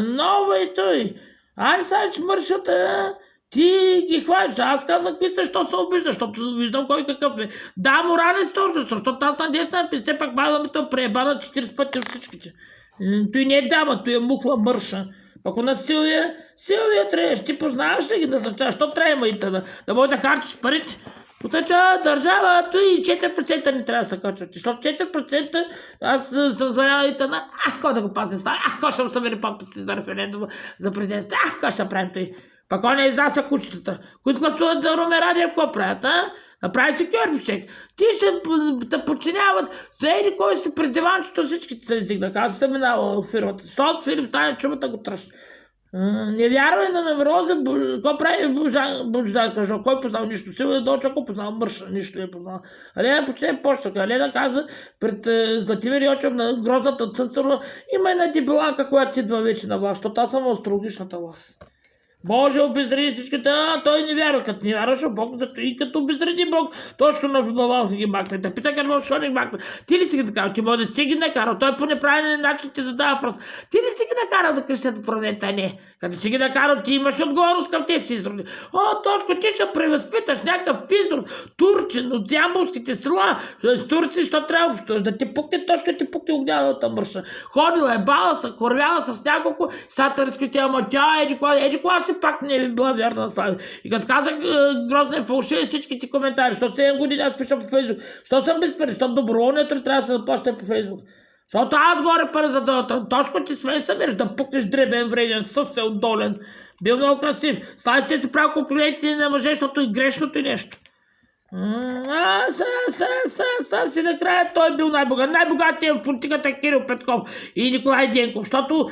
нова и той. Ани сач мършата, ти ги хвалиш. Аз казах, какви са, що се обижда, защото виждам кой какъв е. Да, морален сторож, защото аз съм 10 на 50, пак бавам ми то преебана 40 пъти от всичките. Той не е дама, той е мухла мърша. Пък на Силвия трябваш, ти познаваш ли ги назначаваш, що трябва и да може да харчиш парите. Потъча държава, той и 4% не трябва да се качват. Защото 4% аз съм звъняла и тъна, кой да го пазим, кой ще му събери подписи за референдума за президентство, кой ще правим той. Пък он не изнася кучетата, които гласуват за Румен Радев, какво правят, Направи си кървичек. Ти ще те подчиняват. Следи кой си през диванчето, всички се издигнаха. Аз съм минала в фирмата. Защото Филип стане чумата го тръщ. Не вярвай на Невроза, какво прави Бождан кажа, кой познал нищо. Силвия Доча, ако познал мърша, нищо не е познал. Алена почне почнака. Алена каза пред Златимир Йочев на грозната Цъцарова, има една дебиланка, която идва вече на власт, защото аз съм астрологичната власт. Боже, обездради всичките, той не вярва. Като не вярваше Бог, зато и като обездради Бог, точно на глава ги макне. Да пита какво ще ги макне. Ти ли си ги накарал? Ти може да си ги накарал. Той по неправилен начин ти задава въпрос. Ти ли си ги накарал да крещят правета? Не. Като си ги накарал, ти имаш отговорност към тези си изроди. Точно ти ще превъзпиташ някакъв пиздор, турчин от ямбулските села. С турци, що трябва общуваш? Да ти пукне точка, ти пукне огнялата мърша. Ходила е, бала се, корвяла с няколко, сатарските, ама тя еди кола си пак не е била вярна на Слави. И като казах грозна фалшиви всичките коментари, защото 7 години аз пиша по Фейсбук. Що съм без пари? Защото доброволният трябва да се заплаща по Фейсбук. Защото аз горе пари за дълата. Точно ти смей събираш да пукнеш дребен, вреден, съсел, долен. Бил много красив. Слави си прави комплименти на мъже, защото и грешното и нещо. Си накрая той бил най-богат. Най-богатият в политиката е Кирил Петков и Николай Денков, защото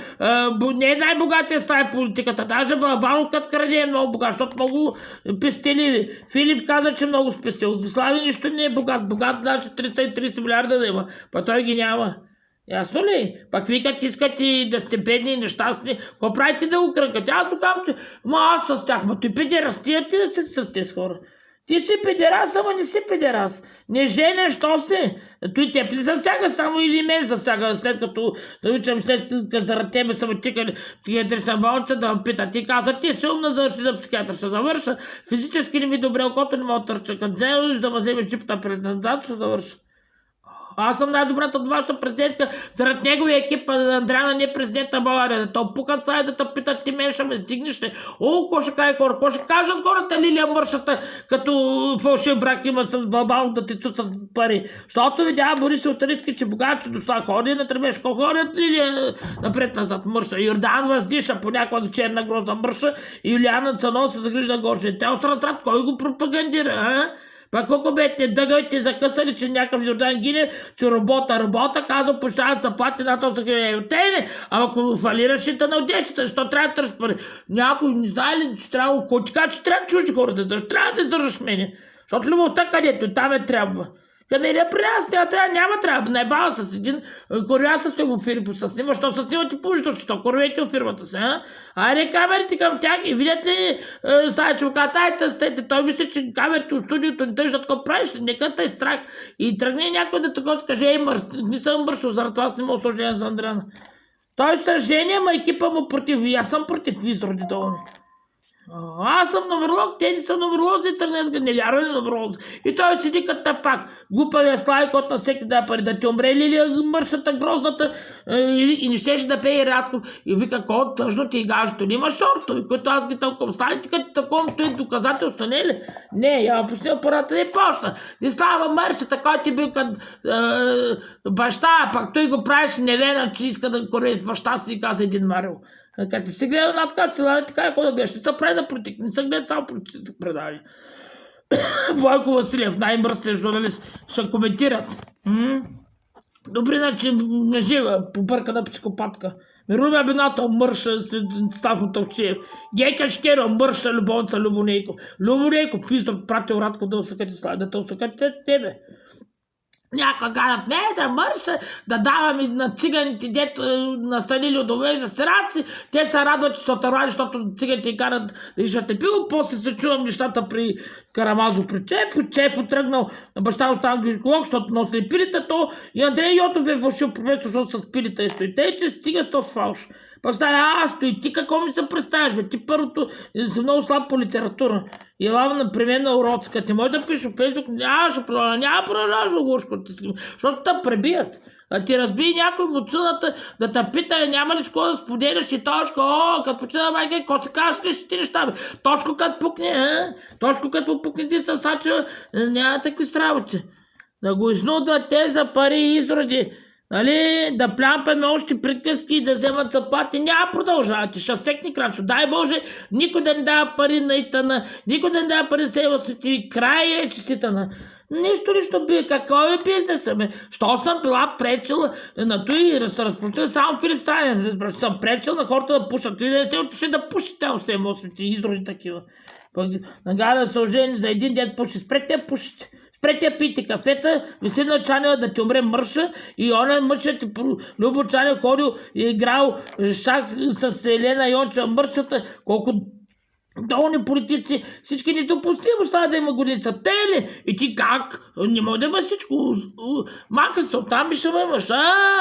не е най-богатия става политиката. Даже Балабанов като краде е много богат, защото много пестеливи. Филип каза, че много спестил. Слави нищо не е богат. Богат значи 330 милиарда да има. Па той ги няма. Ясно ли? Пак викат, искат и да сте бедни и нещастни. Какво правите да го кръкате? Аз казвам, че аз с тях. Ма той педерастия ти да сте с тези хора. Ти си педерас, ама не си педерас. Не жене, що си? Той теб ли засяга само или мен засяга, след като да учам, след като заради тебе са ме тикали в психиатрична болница да ме питат. Ти каза, ти си умна, завърши за психиатър, ще завърша. Физически не ми добре, окото не ме отърча. Като не да ме вземеш чипата пред назад, ще завърша. Аз съм най-добрата от вашата президентка, заради неговия екип, Андриана не е президент на България. Да то пукат сега да те питат, ти мен ще ме стигнеш ли? Какво ще кажа хора? Какво ще кажат хората Лилия мършата, като фалшив брак има с Балбанов да ти цуцат пари? Защото видя Борис Отариски, че богат, че дошла ходи на Требешко. Ходят Лилия напред-назад мърша. Йордан въздиша понякога черна грозна мърша и Юлиана Цанов се загрижда горше. Те острастрат, кой го пропагандира, Пак колко бедни дъгавите закъсали, че някакъв Йордан гине, че работа, казва, почтават заплати на този хиляди. Те не, ама ако фалираш и те на одеждата, защо трябва да търсиш пари? Някой не знае ли, че трябва, кой ти казва, че трябва чужди хора да държиш, трябва да държиш мене. Защото любовта където, там е трябва. Камерия при нас, няма, наебава с един корвя с него фирма се снима, що се снимате помежду си, що корвете от фирмата си, Айде камерите към тях и видят ли сега, че му казват, той мисли, че камерите от студиото не държат, какво правиш ли, нека те страх. И тръгне някой да такова каже, не съм мършо, заради това снима осложнение за Андриана. Той съжение, ама екипа му против, и аз съм против изроди долни. Аз съм номерлог, те не са номерлози, не вярвай на номерлози. И той седи като тапак. Глупавия Слави, който на всеки да пари, да ти умре ли мършата, грозната, и не щеше да пее рядко. И вика, колко тъжно ти и гажето. Няма шортове, които аз ги тълком. Станете като такова, той доказателство, не ли? Не, я пусни апарата, не почна. Не слава мършата, който ти бил като баща, пак той го правиш невена, че иска да корее с баща си и каза един Марил. Като си гледа една така сила, така какво да гледаш. Не са прави на политик, не са гледат само политиците предали. Бойко Василев, най-мръсният журналист, ще коментират. Добре, значи нажива, побъркана психопатка. Румен Абинато мърша след Стафно Товчиев. Гейка Шкеро мърша любовница Любонейко. Любонейко, пиздор, пратил Радко да усъкати Слави, да те усъкати тебе. Някой гадат, не да мърша, да даваме на циганите, дето настанили удове за сираци. Те се радват, че са отървали, защото циганите карат да ишате пиво. После се чувам нещата при Карамазо, при Чепо тръгнал на баща остан гинеколог, защото носли пилите, то и Андрей Йотов е вършил професор, защото с пилите и стои. Те, че стига с този фалш. Представя, стои, ти какво ми се представяш, бе? Ти първото си много слаб по литература. И лава, например, на уродска. Ти може да пишеш в Фейсбук, няма продължаваш да говориш, защото те пребият. А ти разби някой муцуната да те пита, няма ли с кого да споделяш и точка, като почина майка, какво се кажеш ли неща, бе? Точко като пукне, Точко като пукне ти със сача, няма такви сработи. Да го изнудват те за пари и изроди. Нали, да плямпаме още приказки и да вземат заплати. Няма продължавате. Ще секни крачо. Дай Боже, никой да не дава пари на Итана, никой да не дава пари за себе свети. Край е, че си Итана. Нищо бие. Какво е бизнеса, бе? Що съм била пречила на той и разпространила само Филип Сталин. Съм пречил на хората да пушат. Вие не сте отишли да пушите там все свети. Изроди такива. Нагада се ожени за един ден пуши. Спрете пушите. Спрете пийте кафета, Веселина Чанева да ти умре мърша и онен мъчът Любо Чанев ходил и играл шах с Елена Йончева мършата, колко долни политици, всички недопустимо става да има годица. Те ли? И ти как? Не мога да има всичко. Маха се оттам и ще ме имаш.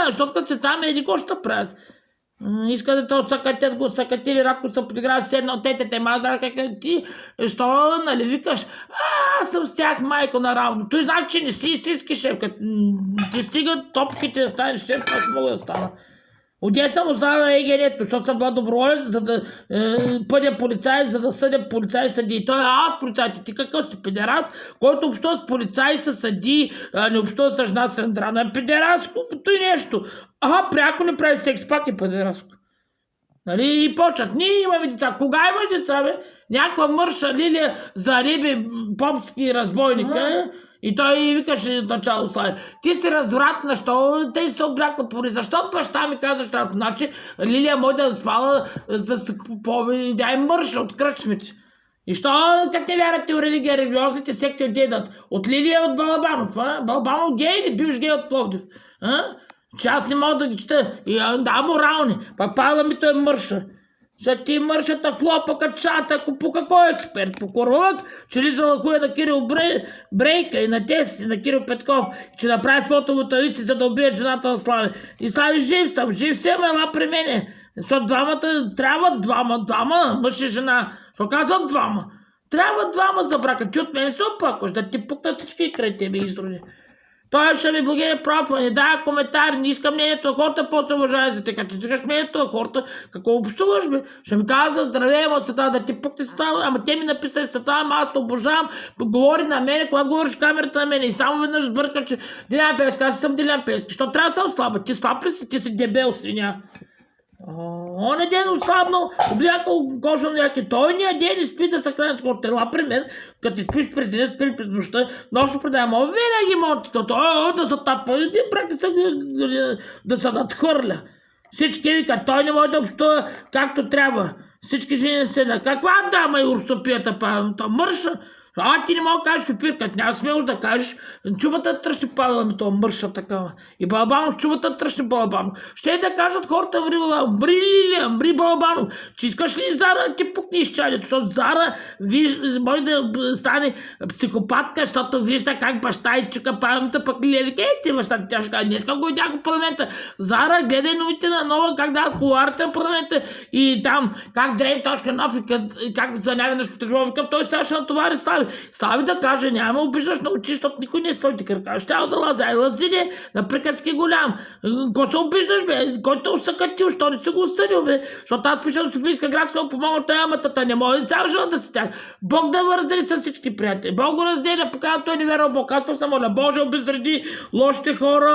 Защото като се там еди какво ще правят. Иска да те отсакатят, го отсакатили, рако се подиграва с една от тетете, маздар, как ти, що, нали, викаш, аз съм с тях, майко, наравно. Той значи, че не си истински шеф, като ти стигат топките да станеш шеф, аз мога да стана. Отде съм останала егенето, защото съм била доброволец, за да бъда полицай, за да съдя полицай съди. Той аз полицайите, ти какъв си педерас, който общува с полицай се съди, не общува с жена с Андрана. Педераско, като и нещо. Пряко не прави секс, пак е педераско. Нали, и почват. Ние имаме деца. Кога имаш деца, бе? Някаква мърша Лилия за риби, попски разбойника. И той викаше начало Слави. Ти си развратна, що те се облякат пори. Защо баща ми казва, що значи Лилия може да спала с дай мърша от кръчмите. И що как не вярвате в религия, религиозните секти отдедат? От Лилия от Балабанов, Балабанов гей или бивш гей от Пловдив? Че аз не мога да ги чета. Да, морални. Пак Павла ми той мърша. Ще ти мършата хлопа качата, по какво е експерт? По корлък, че лизала хуя на Кирил Брейка и на Теси, на Кирил Петков, че направи фотовотавици, за да убият жената на Слави. И Слави жив съм, ела при мене. Защото двамата, трябва двама, мъж и жена. Що казват двама? Трябва двама за брака. Ти от мен се опакваш, да ти пукнат всички край тебе изроди. Той ще ми благие прав, не дава коментари, не искам мнението на хората, после уважава за те. Като ти искаш мнението на хората, какво общуваш, бе? Ще ми казва, здравей, света, да ти пъкне света, ама те ми написали света, ама аз те обожавам, говори на мене, когато говориш камерата на мене и само веднъж сбърка, че Делян Пески, аз съм Делян Пески. Що трябва да съм слаба? Ти слаб ли си? Ти си дебел свиня. Он ден отслабнал, облякал кожа на някакви. Той ния ден и спи да се хранят хората. Ела при мен, като ти спиш през деня, спи през нощта, нощно предавам, винаги мотите, той да се тапа, един практика да се надхвърля. Всички викат, той не може да общува както трябва. Всички жени седа. Каква дама е урсопията, па мърша? Ти не мога да кажеш пипирка, няма смелост да кажеш, чубата тръщи Павела ми, това мърша такава. И Балабанов, чубата тръщи Балабанов. Ще да кажат хората, мри Балабанов, че искаш ли Зара да ти пукни изчалят, защото Зара може да стане психопатка, защото вижда как баща и чука памета, пък Лилия вика, ти баща, тя ще каже, днеска го видях в парламента. Зара, гледай новите на нова, как дават коларите в парламента и там, как дрейм точка на как за наведнъж по телефона, викам, той сега ще натовари Слави да каже, няма обиждаш на очи, защото никой не стои ти крака. Ще да лазай, лазине, на приказки голям. Ко се обиждаш, бе? Кой те усъкатил, що не си го осъдил, бе? Защото аз пиша до Софийска градска, да помогна тая аматата, не може цял живот да си тях. Бог да ме раздели с всички приятели. Бог го разделя, показва той не вярва Бог. Аз пък съм моля, Боже, обезреди лошите хора,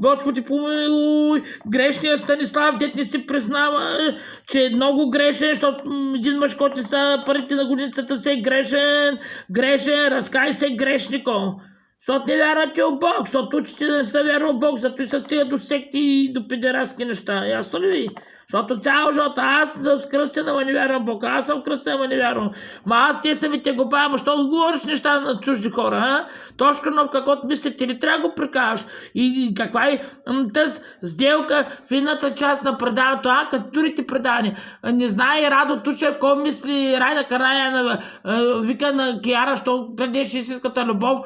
Господи помилуй, грешния Станислав, дет не си признава, че е много грешен, защото един мъж, който не са парите на годиницата, се е грешен, разкай се грешнико. Защото не вярвате в Бог, защото учите да не са вярва в Бог, зато и се стига до секти и до педерастки неща. Ясно ли ви? Защото цял живот аз съм кръстен, ама не вярвам в Бог. Аз съм кръстен, ама не вярвам. Те са ми те го правя, ама що говориш неща на чужди хора, а? Тошканов, каквото мислите, ли трябва да го прикажеш? И каква е тази сделка в едната част на предаването, като другите предавания. Не знае Радо Тушев, какво мисли Райна Караянова, вика на Кияра, що предеше истинската любов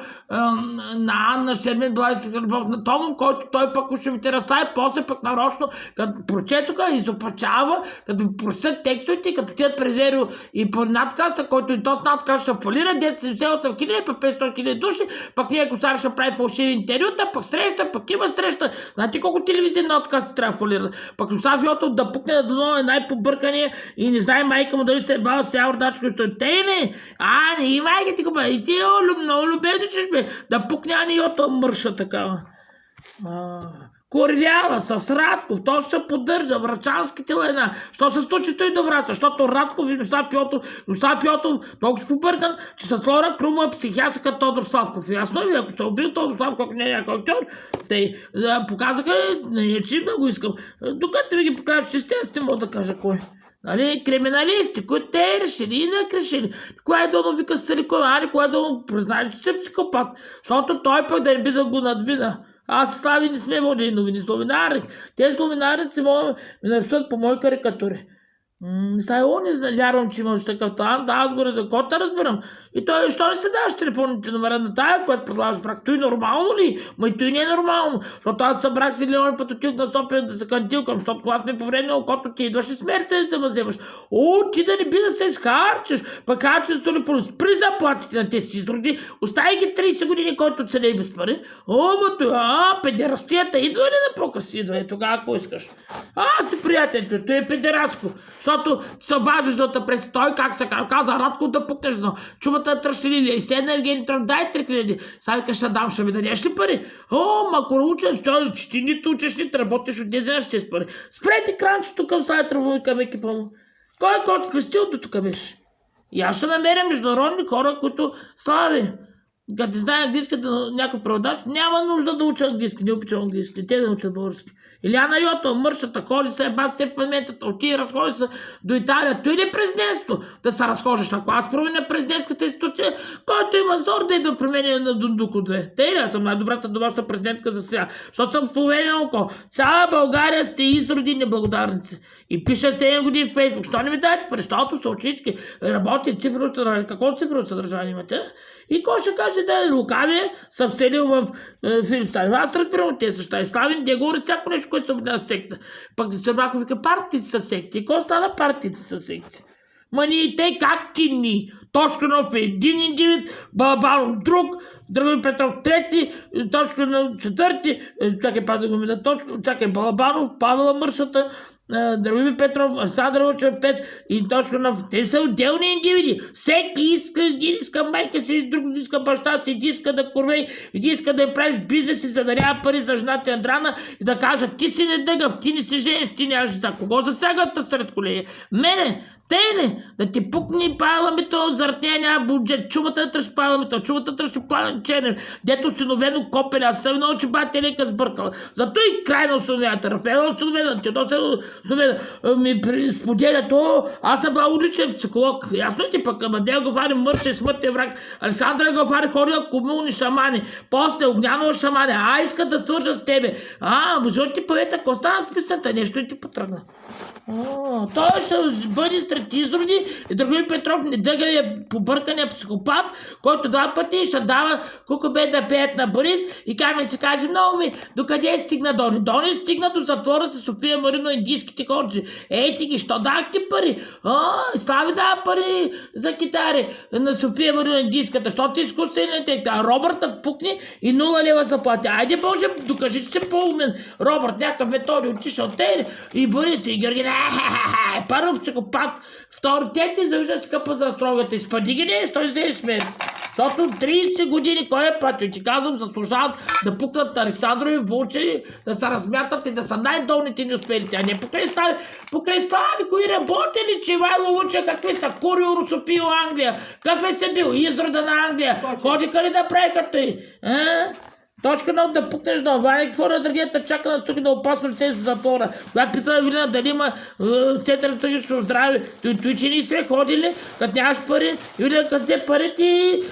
на Анна Шермин, била истинската любов на Томов, който той пък ще ми те разстави, после пък нарочно, като прочетоха, запачава, като просят текстовете, като тият през Верио и по надкаста, който и то с надкаста ще фалира, дет 78 хиляди, пък 500 хиляди души, пък ние Косар ще прави фалшиви интервюта, пък среща, пък има среща. Знаете колко телевизия надкаста трябва да фалира? Пък Руса Фиотов да пукне да дано е най-побъркания и не знае майка му дали се е бала с Явор Дачко, що е тъй не. Не и майка ти го бе, и ти много любедичиш бе, да пукне Йото мърша такава. Корлява с Радков, то ще се поддържа Врачанските лайна. Що се случи той до Враца? Защото Радков и Руса Фиотов толкова се побъркан, че с Лора Крума е психиасъка Тодор Славков. Ясно ли? Ако се убил Тодор Славков, ако не е някой актьор, те показаха, че много искам. Докато ви ги покажа чисти, аз не мога да кажа кой. Нали, криминалисти, които те решили и не решили. Николай Донов вика Силикова, Николай Донов признали, че си психопат, защото той пък да не би да го надмина. Аз и Слави не сме водили новини с новинарик. Тези новинари се могат да нарисуват по мои карикатури. Не вярвам, че имаш такъв талант, аз горе да кота разбирам. И той, що не се даваш телефонните номера на тая, която предлагаш брак? Той нормално ли? Ма и той не е нормално. Защото аз събрах си Леон път отидох на София да се кантилкам, защото когато ме повреди на окото ти идваш и с Мерседес да ме вземаш. Ти да не би да се изхарчиш, пък харчиш ли при заплатите на тези си изроди, остави ги 30 години, който оцелей без пари. Педерастията идва ли на показ? Идва и тогава, ако искаш. Си приятелите, той е педераско. Защото се обаждаш да през той, как се каза, Радко да пукнеш, но чумата тръщи и седна Евгений Тръв, дай 3000. Сега вика, ще дам, ще ми дадеш ли пари? Ако учен, че ти нито учиш, нито работиш от 10 ще с пари. Спрете кранчето към Слави Тръвови към екипа му. Кой спестил до тук беше? И аз ще намеря международни хора, които Слави. Като знае английски някой преводач, няма нужда да уча английски, не обичам английски, те да учат български. Иляна Йотова, мършата, ходи се, бас те паметата, отиде, разходи се до Италия. Той ли е президентство да се разхождаш? Ако аз променя президентската институция, който има зор да идва променя на Дундуко 2. Те ли, аз съм най-добрата домашна президентка за сега, защото съм в уверена око. Цяла България сте изроди неблагодарници. И пиша 7 години в Фейсбук. Що не ми дадете пари? Защото са очички, работи цифрово съдържание. Какво цифрово съдържание имате? И кой ще каже да лукавия съм селил в филм Сталин. Аз разбирам те също. И Славин не говори всяко нещо, което се обедина с секта. Пък Сърбаков вика партиите са секти. И кой стана партиите са секти? Ние те как ти ни? Точканов е един индивид, Балабанов друг, Драгомир Петров трети, Точканов четвърти, Балабанов, Павела Мършата, Драгомир Петров, Александър Лъчев 5 и Точканов. Те са отделни индивиди. Всеки иска, един иска майка си, друг иска баща си, един иска да корвей, един иска да правиш бизнеси, за да няма пари за жената Андрана и да кажа ти си недъгав, ти не си жениш, ти нямаш за кого засягат сред колеги? Мене! Те не, да ти пукни парламента, заради нея няма бюджет, чумата да тръщи парламента, чумата да тръщи Пламен Чернев, дето осиновено копеле, аз съм много, че бати лека сбъркала. Зато и край на осиновената, Рафаела осиновена, Тедо се осиновена, ми споделят, аз съм бил уличен психолог, ясно ти пък, Амадея Гафари мърше смъртен враг, Александра Гафари ходила комунни шамани, после Огнянова шамани, искат да свържа с тебе, защото ти павета, ако стана с писата, нещо и ти потръгна. Той ще бъде сред изроди и Драгомир Петров недъгавия побъркания психопат, който 2 пъти ще дава колко бе да пеят на Борис и как ми се каже много ми, докъде стигна Дони? Дони стигна до затвора с София Марино индийските коджи. Ейте ги, що дахте пари? Слави дава пари за китари на София Марино индийската, защото изкуствените, Робърт пукни и 0 лева заплати. Айде Боже, докажи, че си по-умен. Робърт, някакъв методи отишъл те и Борис и Георгин. Първо психопат, второ тети завижда скъпа за трогата. Изпади ги не, що не се смеят. Защото 30 години, кой е път? И ти казвам, заслужават да пукнат Александрови вълчи, да се размятат и да са най-долните неуспелите. А не покрай Слави, кои работили, че Ивайло Луча, какви са Курио, Русопио, Англия, какви са бил, изрода на Англия, ходиха ли да прави като и? Точканов да пукнеш на Ваня, какво на другията чака на суки на опасно лице за затвора. Когато пита Вилина дали има център за тъгично здраве, той че не сме ходили, като нямаш пари, Вилина като взе парите и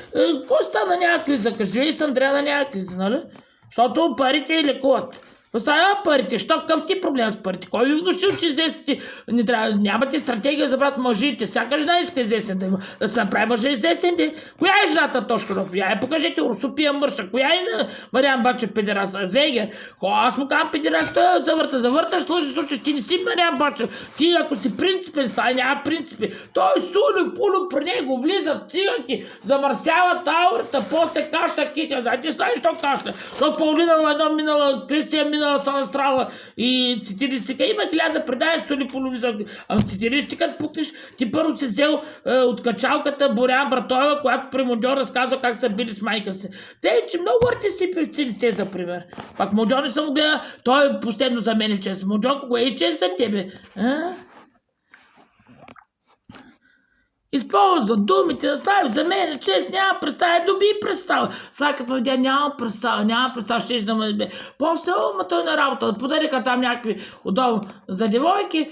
какво стана, няма криза, кажи с Андреана няма криза, нали? Защото парите лекуват. Поставя парите. Що какъв ти проблем с парите? Кой ви внушил, че известните не трябва? Нямате стратегия за брат мъжите. Всяка жена иска известен да има. Да се направи мъжа известен. Коя е жената Тошканов? Я покажете Урсопия Мърша. Коя е на Мариан Бачев педераса? Вегер. Аз му казвам педерас, той завърташ, служи случай. Ти не си Мариан Бачев. Ти ако си принципен, става няма принципи. Той сули, пуло при него, влизат циганки, замърсяват аурата, после кашля кика. Знаете, знаеш, що кашля? То Паулина едно минала, Кристия минала Санастрала и цитиристика. Има 1000 предания, соли половиза. Ама цитиристикът пукнеш, ти първо си взел от качалката Борян Братоева, която при Модьо разказва как са били с майка си. Те, че много артисти певци сте, за пример. Пак Модьо не съм гледал, той е последно за мен е чест. Модьо, кога е чест за тебе? Използва думите да стави за мен, чест, няма представа, доби представа. Сега като видя, няма представа, ще да ме бе. После, ма той на работа, да подариха там някакви удобно за девойки,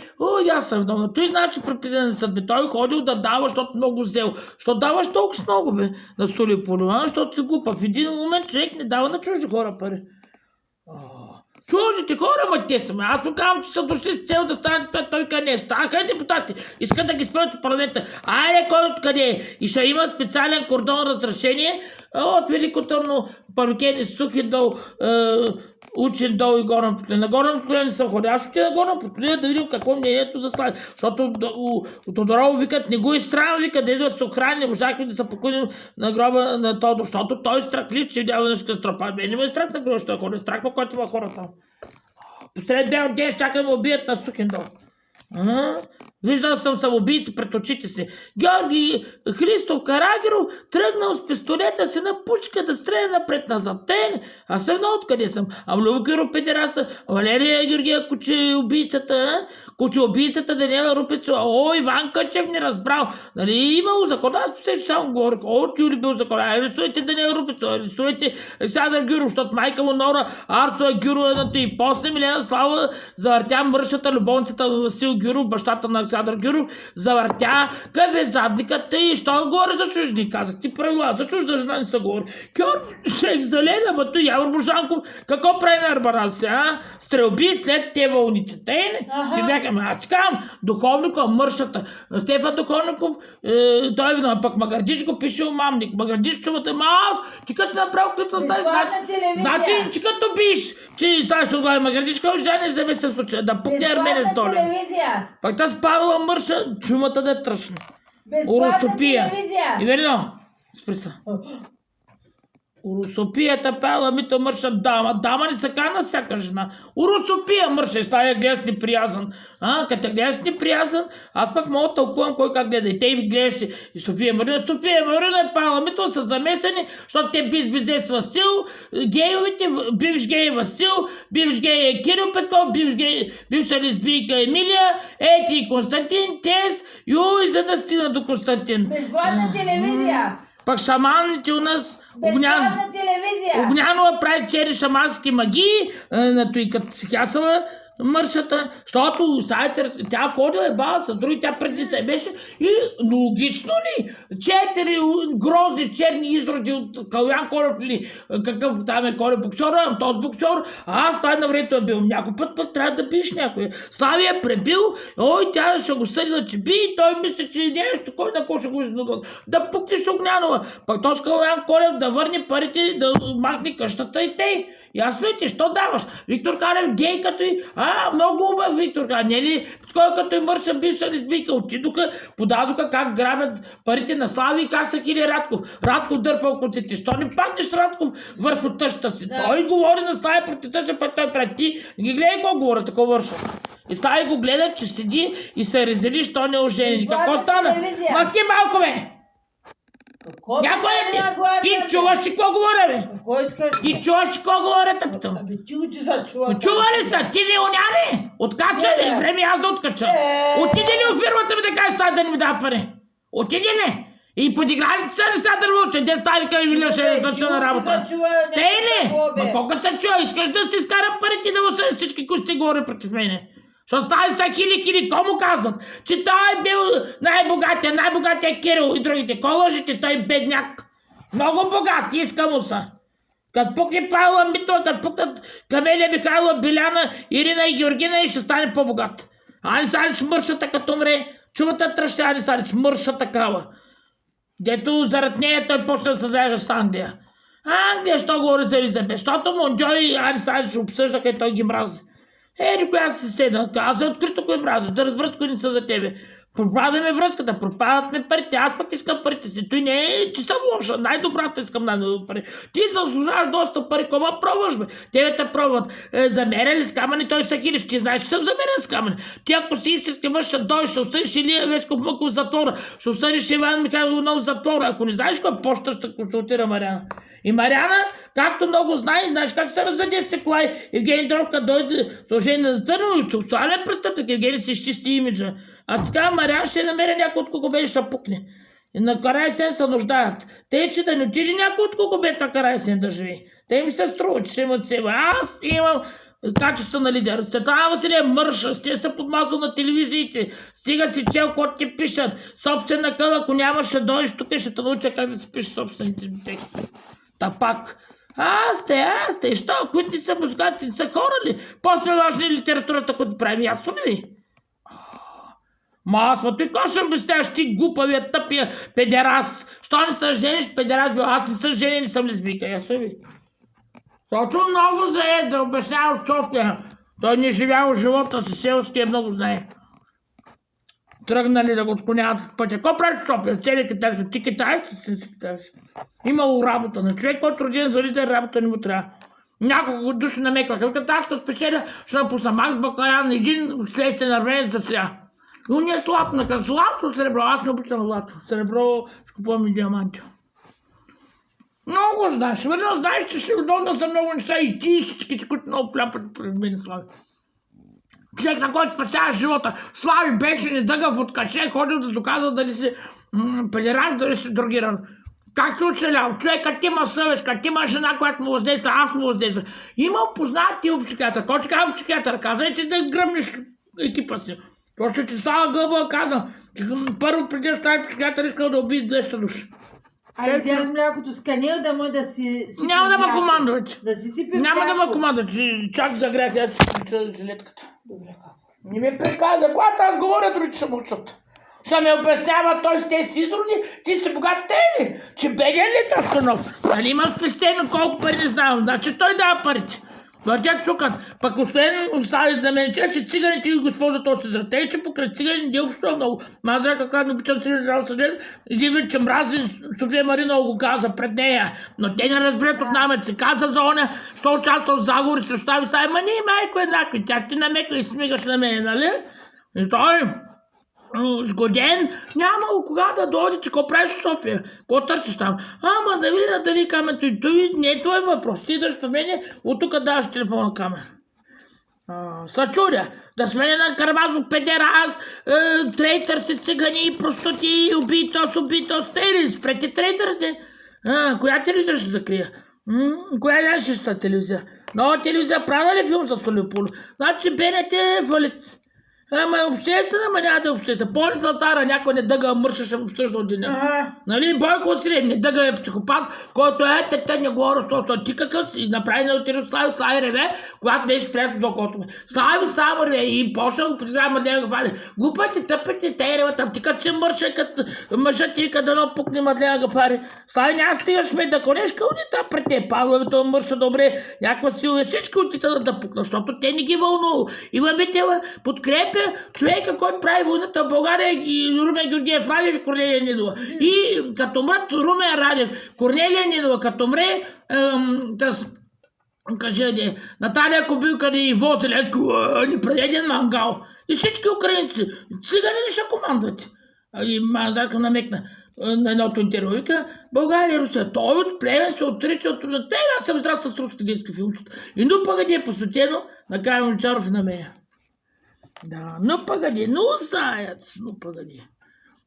аз съм вдома. Той значи препиден съдбе, той ходил да дава, защото много взел. Що даваш толкова много, бе, на соли полива, защото си глупа. В един момент човек не дава на чужди хора пари. Чуждите хора, ма те са. Аз му казвам, че са дошли с цел да станат пет, той къде. Станаха депутати. Искат да ги спъват в парламента. Айде, кой откъде е? И ще има специален кордон разрешение от Велико Търно, Павликени, Сухидол, Учен дол и Горна Потолия. На Горна Потолия не съм ходил. Аз ще на Горна Потолия да видим какво мнението за Слави. Защото от Тодорово викат, не го изстрам, викат да идват с охрани, не можахме да се покудим на гроба на Тодор, защото той е страхлив, че видява на катастрофа. Мен не ме е страх на гроба, ще ходя. Страх на който има хората. Посред бял ден ще да ме убият на Сухендол. Виждал съм самоубийци пред очите си. Георги Христов Карагеров тръгнал с пистолета си на пучка да стреля напред-назад. Аз съм откъде съм. Любки Рупедераса, Валерия Георгия Куче-убийцата Даниела Рупецова. Иван Къчев не разбрал. Нали имало закон? Аз посещам само говорих. Ти любил закон. Арестувайте Даниела Рупецова, арестувайте Александър Гюров, защото майка му Нора Арсова Гюровената и после Милена Слава завъртя мършата любовницата Васил Гюров, бащата на Александър Гюров, завъртя къв задникът и що говори за чужди, казах ти правила, за чужда жена не са говори. Шех Залена, бато Явор Божанков, какво прави на Арбараси, стрелби след те вълните. Те не? И бяха, аз ти казвам, духовника, мършата, Стефан Духовников, той е виновен, пък Магардичко пише мамник, Магардич чувате, ти като си направил клип на стаи, значи, че като биш, че ставаш от глава Магардичко, жени за ми се случва, да пукне Арменец доле. Пак тази Павела Мърша, чумата да е тръшна. Уросопия. И верно, спри се. Уросопията Павела Мито Мърша дама. Дама не се кана всяка жена. Уросопия Мърша, стая гледаш неприязан. Като гледаш неприязан, аз пък мога тълкувам кой как гледа. И те ми гледаше и София Марина. София Марина и Павела Мито са замесени, защото те бис Васил, гейовите, бивш гей Васил, бивш гей е Кирил Петков, бивша лесбийка Емилия, ети и Константин, Тес, и за да стигна до Константин. Безплатна телевизия. Пак шаманите у нас Безплатна телевизия. Огнянова прави чери шамански магии на той като психиасала Мършата, защото тя ходила е бала с други, тя преди се беше и логично ли? 4 грозни черни изроди от Калян Колев или какъв там е Колев боксера, този боксер, аз тази на времето е бил. Някой път трябва да биеш някой. Слави е пребил, тя ще го съдила, че би и той мисли, че нещо, кой на кой ще го изнудва. Да пукнеш Огнянова. Пък този Калян Колев да върне парите, да махне къщата и тъй. Ясно ли ти, що даваш? Виктор Канев гей като и... много убав Виктор Канев, не ли? Кой като и Мърша бивша лесбийка, отидоха, подадоха как грабят парите на Слави и как са хили Радков. Радков дърпал коците. Що не паднеш Радков върху тъщата си? Да. Той говори на Слави против тъща, пък той пред ти. Не гледай какво говоря, такова върша. И Слави го гледат, че седи и се резели, що не ожени. Какво стана? Ма ти малко, бе! Някой ти чуваш ли какво говоря, бе? Ти чуваш ли какво говоря, те питам? Чува ли са? Ти вилня ли? Откача ли? Време аз да откача. Отиди ли в фирмата ми да кажеш сега да не ми дава пари? Отиди ли? И подиграли са ли сега да учат? Де стави къде Виля ще е значи на работа? Те ли? Ма колко се чува? Искаш да си изкара парите да му са всички, които сте говори против мене? Защото стави са хили, кому казват? Че той е бил най-богатия Кирил и другите. Кой лъжите? Той бедняк. Много богат, иска му са. Като пукне Павла Митова, като пукнат Камелия Михайлова, Биляна, Ирина и Георгина и ще стане по-богат. Ани Салич мършата като умре, чувата тръща Ани Салич, мърша такава. Дето зарад нея той почна да създаваше с Англия. Англия, що говори за Елизабет? Защото Мондьой и Ани Салич обсъждаха и той ги мрази. Ери, коя си седна, каза открито кой мразиш, да разберат кои не са за тебе. Пропадаме връзката, пропадат ми парите, аз пък искам парите си. Той не е, че съм лоша, най-добрата искам най-добра пари. Ти заслужаваш доста пари, кома пробваш бе. Тебе те пробват. Замеряли с камъни, той са хилиш, ти знаеш, че съм замерен с камъни. Ти ако си истински мъж, ще дойдеш, ще осъдиш Илия Весков Мъков в затвора, ще осъдиш Иван Михайлов в затвора. Ако не знаеш кой почта, ще консултира Мариана. И Мариана, както много знае, знаеш как се раздаде с Секлай. Евгений Дровка дойде служение на Търново, сексуален престъпник, Евгений си изчисти имиджа. А сега Мариана ще намери някой от Кокобе ще пукне. И на Карайсен се нуждаят. Те, че да не отиде някой от Кокобета Карайсен да живее. Те ми се струва, че ще имат себе. Аз имам качество на лидер. Светлана Василия мърша, сте се подмазал на телевизиите. Стига си чел, който ти пишат. Собствена къл, ако нямаш, ще дойдеш тук и ще те науча как да си пишеш собствените текстове. Та пак. Аз те, що? Които не са музиканти, не са хора ли? После важна литературата, която правим, ясно ли ви? Аз ти какво ще обясняваш ти глупавия, тъпия педерас? Що не се жениш, педерас бил? Аз не съм женен, не съм лесбийка, ясно ли? Защото много зае да обяснява от София. Той не живял живота си, селския много знае. Тръгнали да го отклоняват от пътя. Какво правиш в София? Цели китайски. Ти китаец си китаец. Имало работа. На човек, който роден за лидер, работа не му трябва. Няколко души намекваха. Като аз като спечеля, ще напусна Макс Бакаян, един следствен арменец за сега. Но не е златна, злато, сребро. Аз не обичам злато. Сребро, скупувам и диаманти. Много знаеш. Ведно знаеш, че си удобна за много неща и ти всичките, които много пляпат пред мен, Слави. Човек, на който спасява живота. Слави беше недъгав от каче, ходил да доказва дали си педеран, дали си другиран. Как се оцелял? Човекът има съвест, като има жена, която му въздейства, аз му въздейства. Имал познат ти психиатър. Който казва психиатър, казвайте да гръмнеш екипа си. Защото ти става гълба каза, че първо преди да става психиатър искал да убие 200 души. А изяз млякото с канил да му да си... Няма да ме командвате. Да си сипи Няма да мляко. ме командвате. Чак загрях, аз си включа жилетката. Не ми приказва, когато аз говоря, другите ще мълчат. Ще ме обяснява, той с тези си изроди, ти си богат те ли? Че беден ли Тошканов? Нали имам спестено колко пари не знам, значи той дава парите. Въртят чукат. Пък освен остави да ме че си циганите и госпожа този зрат. Те, че покрай цигани не общува много. Мадра, кака не обичам циганите да съден, един вид, че мрази София Маринова го каза пред нея. Но те не разберат от намет. Се каза за оня, що участва в заговори срещу тази стаи. Ма ние майко еднакви. Тя ти намеква и смигаш на мен, нали? И той сгоден, нямало кога да дойде, че какво правиш в София? Какво търсиш там? Ама да видя дали камерата и той не е твой въпрос. Ти идваш при мене, от тук даваш телефона камера. Съчудя. Да сменя на Карамазов педерас, трейтърси, цигани, простути, убитос. Те ли спрете трейтърсите? Коя телевизия ще закрия? Коя е най-чиста телевизия? Нова телевизия правила ли филм с Солиполо? Значи БНТ е фалит. Ама е обществена, ама няма да е обществена. Помни Златара, някой не дъга мършаше в обсъжда деня. Нали, Бойко Сирен, не дъга е психопат, който те не говори с ти какъв си. И направи на отири Слави реве, когато беше пресно до окото ме. Слави само реве и почна го подиграва Мадлена Гафари. Глупати, тъпите, те реве там, ти като се мърша, като мъжът ти като дано пукне Мадлена Гафари. Слави, няма стигаш ме да конеш кълнита пред те. Павловето мърша добре, някаква сила, всички отита да пукна, защото те не ги вълнува. Ива Митева подкрепя човека, който прави войната в България и Румен Георгиев Радев и Корнелия Нинова. И като мрат Румен Радев, Корнелия Нинова, като мре, кажете, Наталия Кобилка и Иво Зеленско, ни предеден мангал. И всички украинци, цигани ли ще командвате? И Маздарка намекна на едното интервю, вика, България и Русия, той от племен се отрича от труда. Те аз съм здрав с руски детски филмчета. И ну пъгади е посветено на Кайо Мочаров и на мен. Да, но пъгади, но заяц, но пъгади.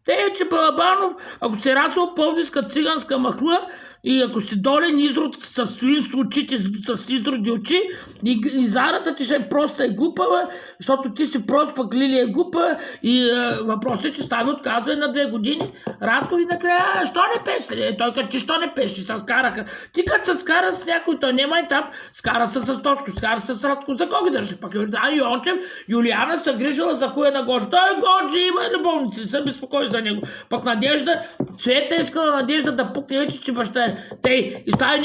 Те, че Балабанов, ако се расва пловдивска циганска махла и ако си долен изрод с свинство очите, с изроди очи, и зарата ти ще е проста и глупава, защото ти си прост, пък Лилия е глупа и въпросът е, че Слави отказва и на 2 години. Радко и накрая, що не пеш ли? Той като ти що не пеш? И се скараха. Ти като се скара с някой, той няма етап, скара се с Тошко, скара се с Радко, за кого ги държи? Пак Йончев, Юлиана се грижила за кое на Годжи. Той Годжи има любовници, не се безпокой за него. Пък Надежда, Цвета искала Надежда да пукне вече, че баща е. Тей, и става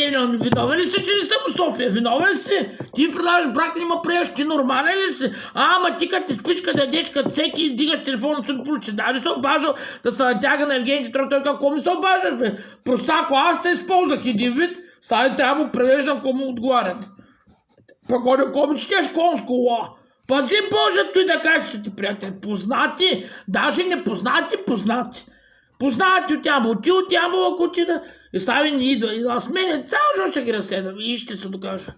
виновен ли си, че не съм в София? Виновен си. Ти ми предлагаш брак, не ма приеш, ти нормален ли си? Ама ти като ти спиш, като ядеш, като всеки дигаш телефона си получи. Даже се обаждал да се натяга на Евгений Димитров. Той какво ми се обаждаш, бе? Простако, аз те използвах един вид, става трябва да му превеждам, ако му отговарят. Пък ако ми четеш конско, пази Боже, той да кажеш си ти, приятели. Познати, даже непознати, познати. Познати от Ямбол, ти от Ямбол, ако отида, и Слави не идва. И аз мене цял живот ще ги разследвам и ще се докажа.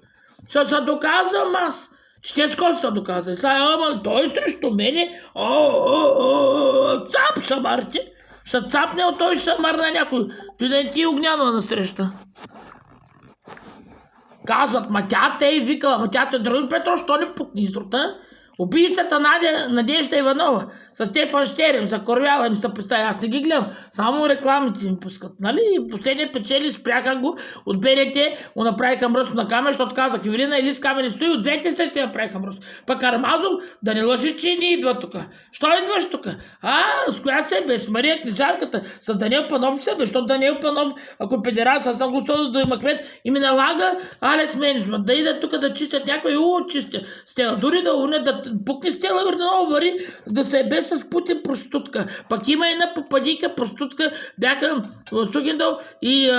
Ще се доказвам аз. Ще с кой се доказва? И Слави, ама той срещу мене, цап шамарти. Ще цапне от той шамар на някой. Той да не ти Огнянова насреща. Казват, ма тя те и викала, ма тя те Драгомир Петров, що не пукне изрота? Убийцата Надежда Иванова с Степан Щерев, закорвяла им се представя. Аз не ги гледам, само рекламите им пускат. Нали? Последния печели спряха го от БНТ, го направиха мръсно на камера, защото казах, Ивелина Елис камери стои, от двете страни направиха мръсно. Пък Карамазов да не лъжи, че не идва тук. Що идваш тук? С коя се бе? С Мария Книжарката, с Даниел Панов се бе, защото Даниел Панов, ако педерас, аз съм го съдил да има кмет и ми налага Алекс Менеджмент да идат тук да чистят някой чистя. Стела, дори да унят, да пукне Стела Йорданова вари, да се ебе с Путин простутка. Пак има една попадика простутка, бяха в Сугендал и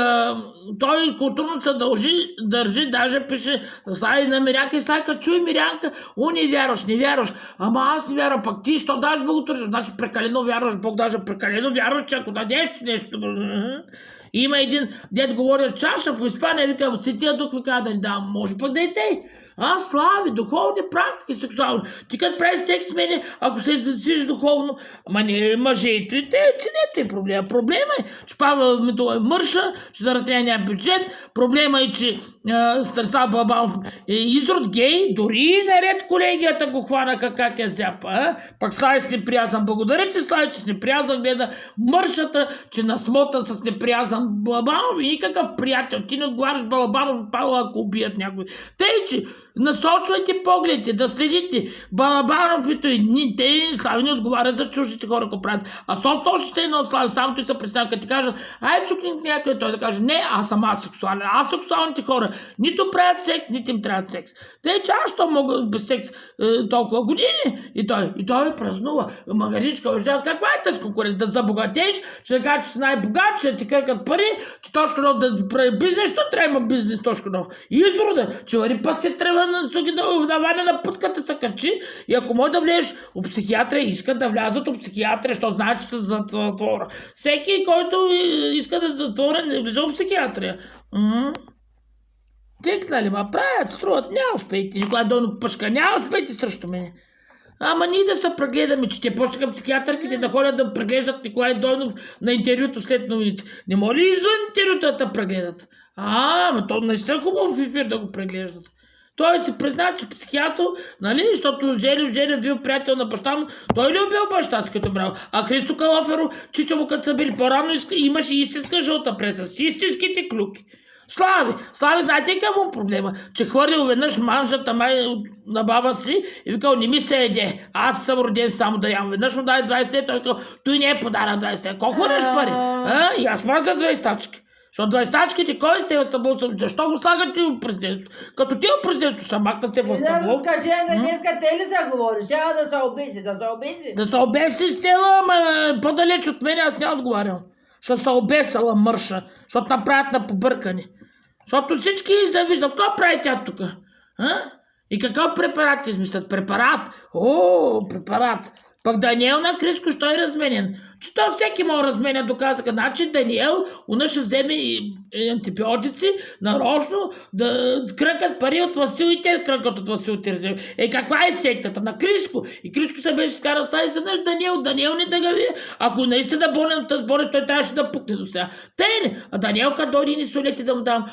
той културно се държи, даже пише Слави на Мирянка и Слайка, чуй Мирянка, не вярваш. Ама аз не вярвам, пак ти, що даш благотворителност? Значи прекалено вярваш, Бог даже прекалено вярваш, че ако дадеш нещо. Има един дед говори чаша по Испания, вика, Светия Дух вика да ни давам, може пък да и тей. Слави, духовни практики сексуални. Ти като правиш секс с мене, ако се извисиш духовно, ама не мъжето и те, че не е проблема. Проблема е, че Павел Митова е мърша, че заради нея няма бюджет. Проблема е, че Станислав Балабанов е изрод гей, дори и наред колегията го хванаха как я зяпа. Пак Слави с неприязан. Благодаря ти, Слави, че с неприязан гледа мършата, че насмота с неприязан Балабанов и никакъв приятел. Ти не отговаряш Балабанов и Павел, ако убият някой. Тъй, че насочвайте погледите, да следите. Балабанов и той, те Слави не отговарят за чуждите хора, ако правят. А точно ще е едно Слави, само той се представя, като ти кажат, чукни някой, той да каже, не, аз съм асексуален. Асексуалните хора нито правят секс, нито им трябват секс. Те, че аз що мога без секс толкова години? И той празнува. Магаричка, каква е тази конкуренция? Да забогатееш, ще да кажа, че си най-богат, ще ти къркат пари, че Тошканов да прави бизнес, що трябва бизнес Тошканов? И изрода, че вари пас се трябва да ваня на пътката се качи и ако може да влезеш от психиатрия, искат да влязат от психиатрия, защото знаят, че са затвора. Всеки, който иска да затворя, не влиза от психиатрия. Тикнали, ма правят, струват, няма успейте. Николай Дойно пъшка, няма успейте срещу мене. Ама ние да се прегледаме, че те почнаха психиатърките да ходят да преглеждат Николай Дойнов на интервюто след новините. Не може ли извън интервюто да прегледат? Ама то наистина хубаво в ефир да го преглеждат. Той си призна, че психиатър, нали, защото Желев бил приятел на баща му, той ли убил баща си като брал? А Христо Калоперо, чичо му като са били по-рано, имаше истинска жълта преса с истинските клюки. Слави, знаете какво проблема? Че хвърлил веднъж манжата на баба си и викал, не ми се еде. Аз съм роден само да ям. Веднъж му дай 20 лет, той викал, той не е подарък 20 лет. Колко хвърляш пари? И аз мразя 20 тачки. Защото 20 тачките, кой сте в Стамбул? Защо го слагате в президентството? Като ти в президентството ще макна сте в Стамбул. Кажи, днеска те ли се говориш? Трябва да се обеси. Да се обеси Стела, ама по-далеч от мен аз не отговарям. Ще се обесала мърша, защото направят на побъркани. Защото всички завиждат. Какво прави тя тук? И какъв препарат измислят? Препарат? Препарат. Пък Даниел на Криско, що е разменен? Че то всеки може да разменя, доказаха. Значи Даниел, уна ще вземе и антибиотици, нарочно, да кръкат пари от Васил и те кръкат от Васил Терзев. Каква е сектата? На Криско. И Криско се беше скарал стаи изведнъж Даниел не дъгави. Ако наистина болен от тази болест, той трябваше да пукне до сега. Тъй, а Даниел като дойде и ни солети да му дам.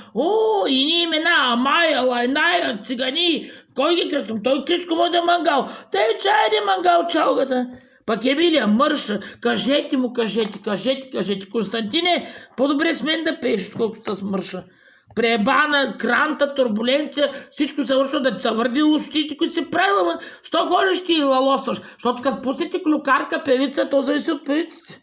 И ни имена, Амая, Лайная, цигани. Кой ги кръстам? Той Криско му да мангал. Тъй, чай да мангал чалгата. Пък Емилия мърша, кажете му, кажете. Константине, по-добре с мен да пееш, колкото с мърша. Пребана, кранта, турбуленция, всичко се вършва да ти са върди лощите, които си правила, ма. Що ходиш ти и лалосваш? Защото като пуснете клюкарка певица, то зависи от певиците.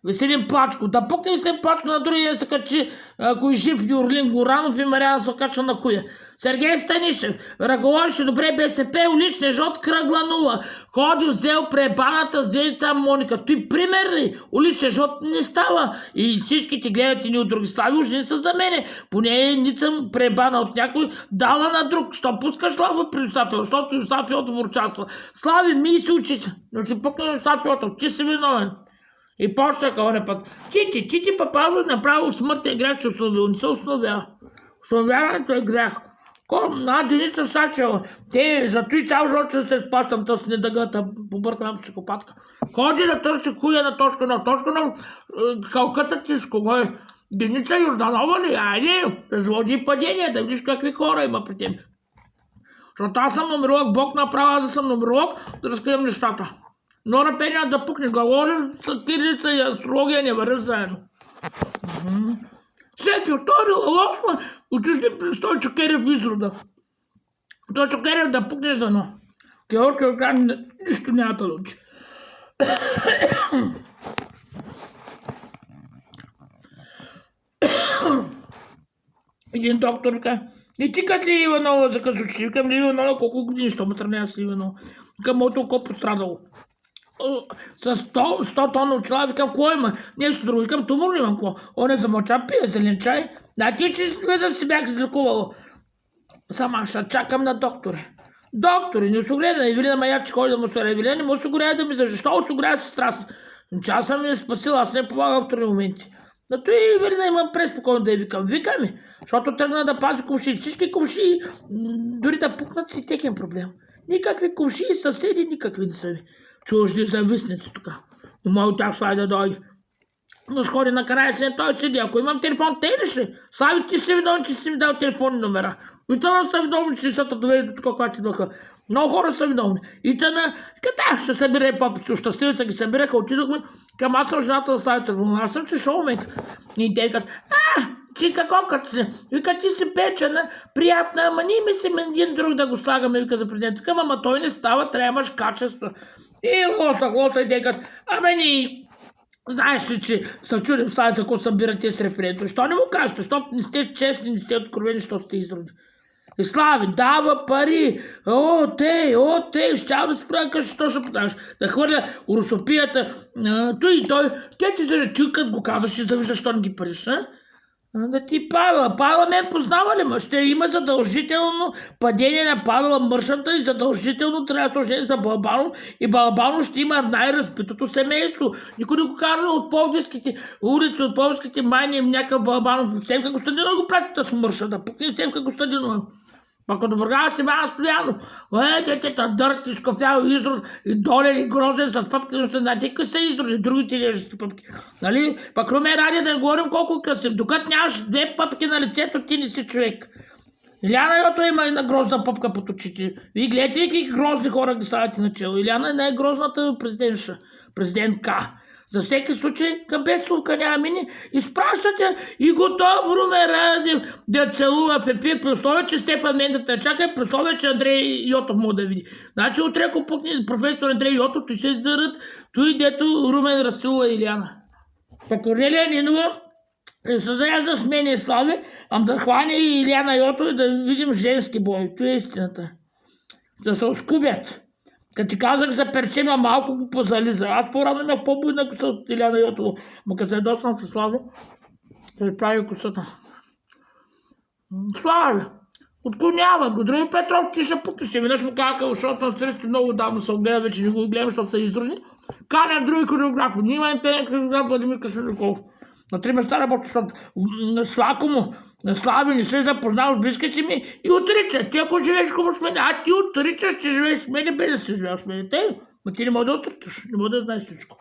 Веселин Плачко. Да пукне Веселин Плачко на другия ден се качи, ако е жив Юрлин Горанов и Марияна се кача на хуя. Сергей Станишев. Ръководеше добре БСП, уличне жот кръгла нула. Ходи, взел пребаната с деца Моника. Той пример ли? Уличне жот не става. И всички ти гледат и ни от други слави, уж не са за мене. Поне не съм пребана от някой, дала на друг. Що пускаш Слава при Юсапио? Защото Юсапио участва. Слави, ми се учи. Но ти пукна Юсапиото. Ти си виновен. И почнаха оне път. Ти Папазов направо смъртен грях, че основил. Не се основява. Основяването е грях. Деница Сачева. Те за той цял живот ще се спащам тъс недъгата побъркана психопатка. Ходи да търси хуя на точка на халката ти с кого е. Деница Йорданова ли? Айде, да зводи падение, да видиш какви хора има при тем. Защото аз съм номеролог, Бог направя аз да съм номеролог, да разкрием нещата. Нора Пеня да пукне галори, с кирилица и астрология не вървят заедно. Всеки втори лошма, отишли при той Чукерев изрода. Той Чукерев да пукнеш за едно. Георгия нищо няма да учи. Един доктор вика, не ти кът ли Иванова за късочи? Викам ли Иванова колко години, що ме сравнява с Иванова? Викам, моето око пострадало. С 100 тона очила, викам, кой има? Нещо друго, викам, тумор ли имам какво? Он е замълча, пие зелен чай. Ти, че да си бях излекувала. Сама ще чакам на доктори. Доктори, не осигурява, Евелина Мая, че ходи да му се Евелина, не му осигурява да ми защо осигурява сестра си. Че аз съм я спасила, аз не помагам в трудни моменти. Но той Евелина има преспокойно да я викам. Вика ми, защото тръгна да пази кумши. Всички кумши, дори да пукнат си техен проблем. Никакви кумши и съседи, никакви не са ви. Чужди зависници тук. Но мой тях Слави да дойде. Но сходи накрая се той седи. Ако имам телефон, те ли ще? Слави, ти си виновен, че си ми дал телефонни номера. И тъна са виновни, че са довели до тук, когато идваха. Много хора са виновни. И тъна, ще събира папици. Щастливи са ги събираха, отидохме към аз съм жената да Слави телефон. Аз съм си шоуменка. И те казват, чика кокът си. Вика, ти си печена, приятна, ама ние мислим един друг да го слагаме, вика за президент. Вика, ама той не става, трябва имаш качество. И лоса и те казват, ни знаеш ли, че се чудим Слави, ако събира тези с референдум. Що не му кажете? Защото не сте честни, не сте откровени, защото сте изроди. И Слави дава пари. Те, ще да спра, кажа, що ще подаваш. Да хвърля русопията. Той, те ти зажа, ти като го казваш, ще завиждаш, що не ги париш, Да ти Павела мен познава ли? Ще има задължително падение на Павела мършата и задължително трябва да се ожени за Балабанов и Балабанов ще има най-разпитото семейство. Никой не го кара от Пловдивските улици, от Пловдивските майни някакъв Балабанов. Стемка Костадинова го пратите с мърша, да пукне Стемка Костадинова. Пак от Бургас си Иван Стоянов. Дърт, изкофял изрод, и долен, и грозен с пъпки, но се натика са изроди, другите лежащи пъпки. Нали? Пак Румен Радия да не говорим колко е красив. Докато нямаш две пъпки на лицето, ти не си човек. Иляна Йото има една грозна пъпка под очите. Вие гледате ли какви грозни хора ги ставате начало? Иляна е най-грозната президентка. За всеки случай, към Бесовка няма мини, изпращате и готов Румен Радев да целува Пепи, при условие, че Степан Мендата чака, при условие, че Андрей Йотов може да види. Значи утре, ако пукне професор Андрей Йотов, той ще издърят той, дето Румен разцелува Иляна. Па Корнелия Нинова се заяжда с мене Слави, да хване и Иляна Йотов и да видим женски бой. Това е истината. Да се оскубят. Като ти казах за перчема, малко го позализа. Аз по-рано имах по-буйна коса от Иляна Йотова. Ма като се ядосвам с Слави, да ви прави косата. Слави, отклоняват го. Други Петров, ти ще пукнеш. Веднъж му казаха, защото на срещи много давно се огледа, вече не го гледам, защото са изродни. Каня други хореографи. Ние имаме пеен хореограф Владимир Касиликов. На 3 места работи, защото Слако му, Слави не се запознал с близките ми и отрича. Ти ако живееш como с мен, а ти отричаш, че живееш с мен, без да си живеел с мен. Но ти не може да отричаш, не може да знаеш всичко.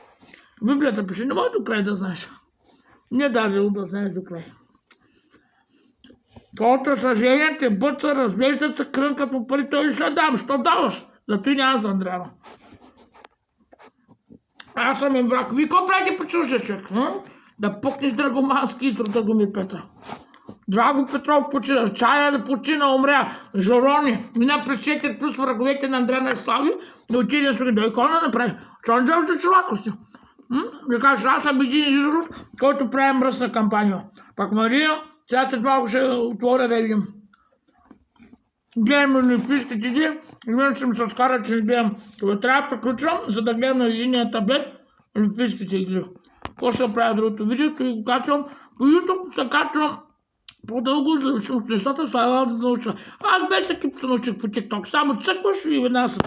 В Библията пише, не може до край да знаеш. Не даже да знаеш до край. Колкото са женят, те бъца, разглеждат се, крънкат му пари, той ще дам. Що даваш? Зато и няма за Андреана. Аз съм им враг. Вие какво правите по чуждия човек? Да пукнеш Драгомански изрод, Драгомир Петров. Драго Петров почина, Чая да почина, умря, Жорони, мина през 4 плюс враговете на Андреана и Слави, да отиде на Суги, да икона направи. Що не делате човакости? Да кажеш, аз съм един изрод, който прави мръсна кампания. Пак Мария, сега след малко ще отворя да видим. Гледам олимпийските игри, и мен ще ми се скара, че не гледам. Това трябва да приключвам, за да гледам на единия таблет олимпийските игри. Какво ще правя другото видео, и го качвам по YouTube, се качвам по-дълго, зависимо от нещата, слава да науча. Аз без екип се научих по TikTok, само цъкваш и веднага се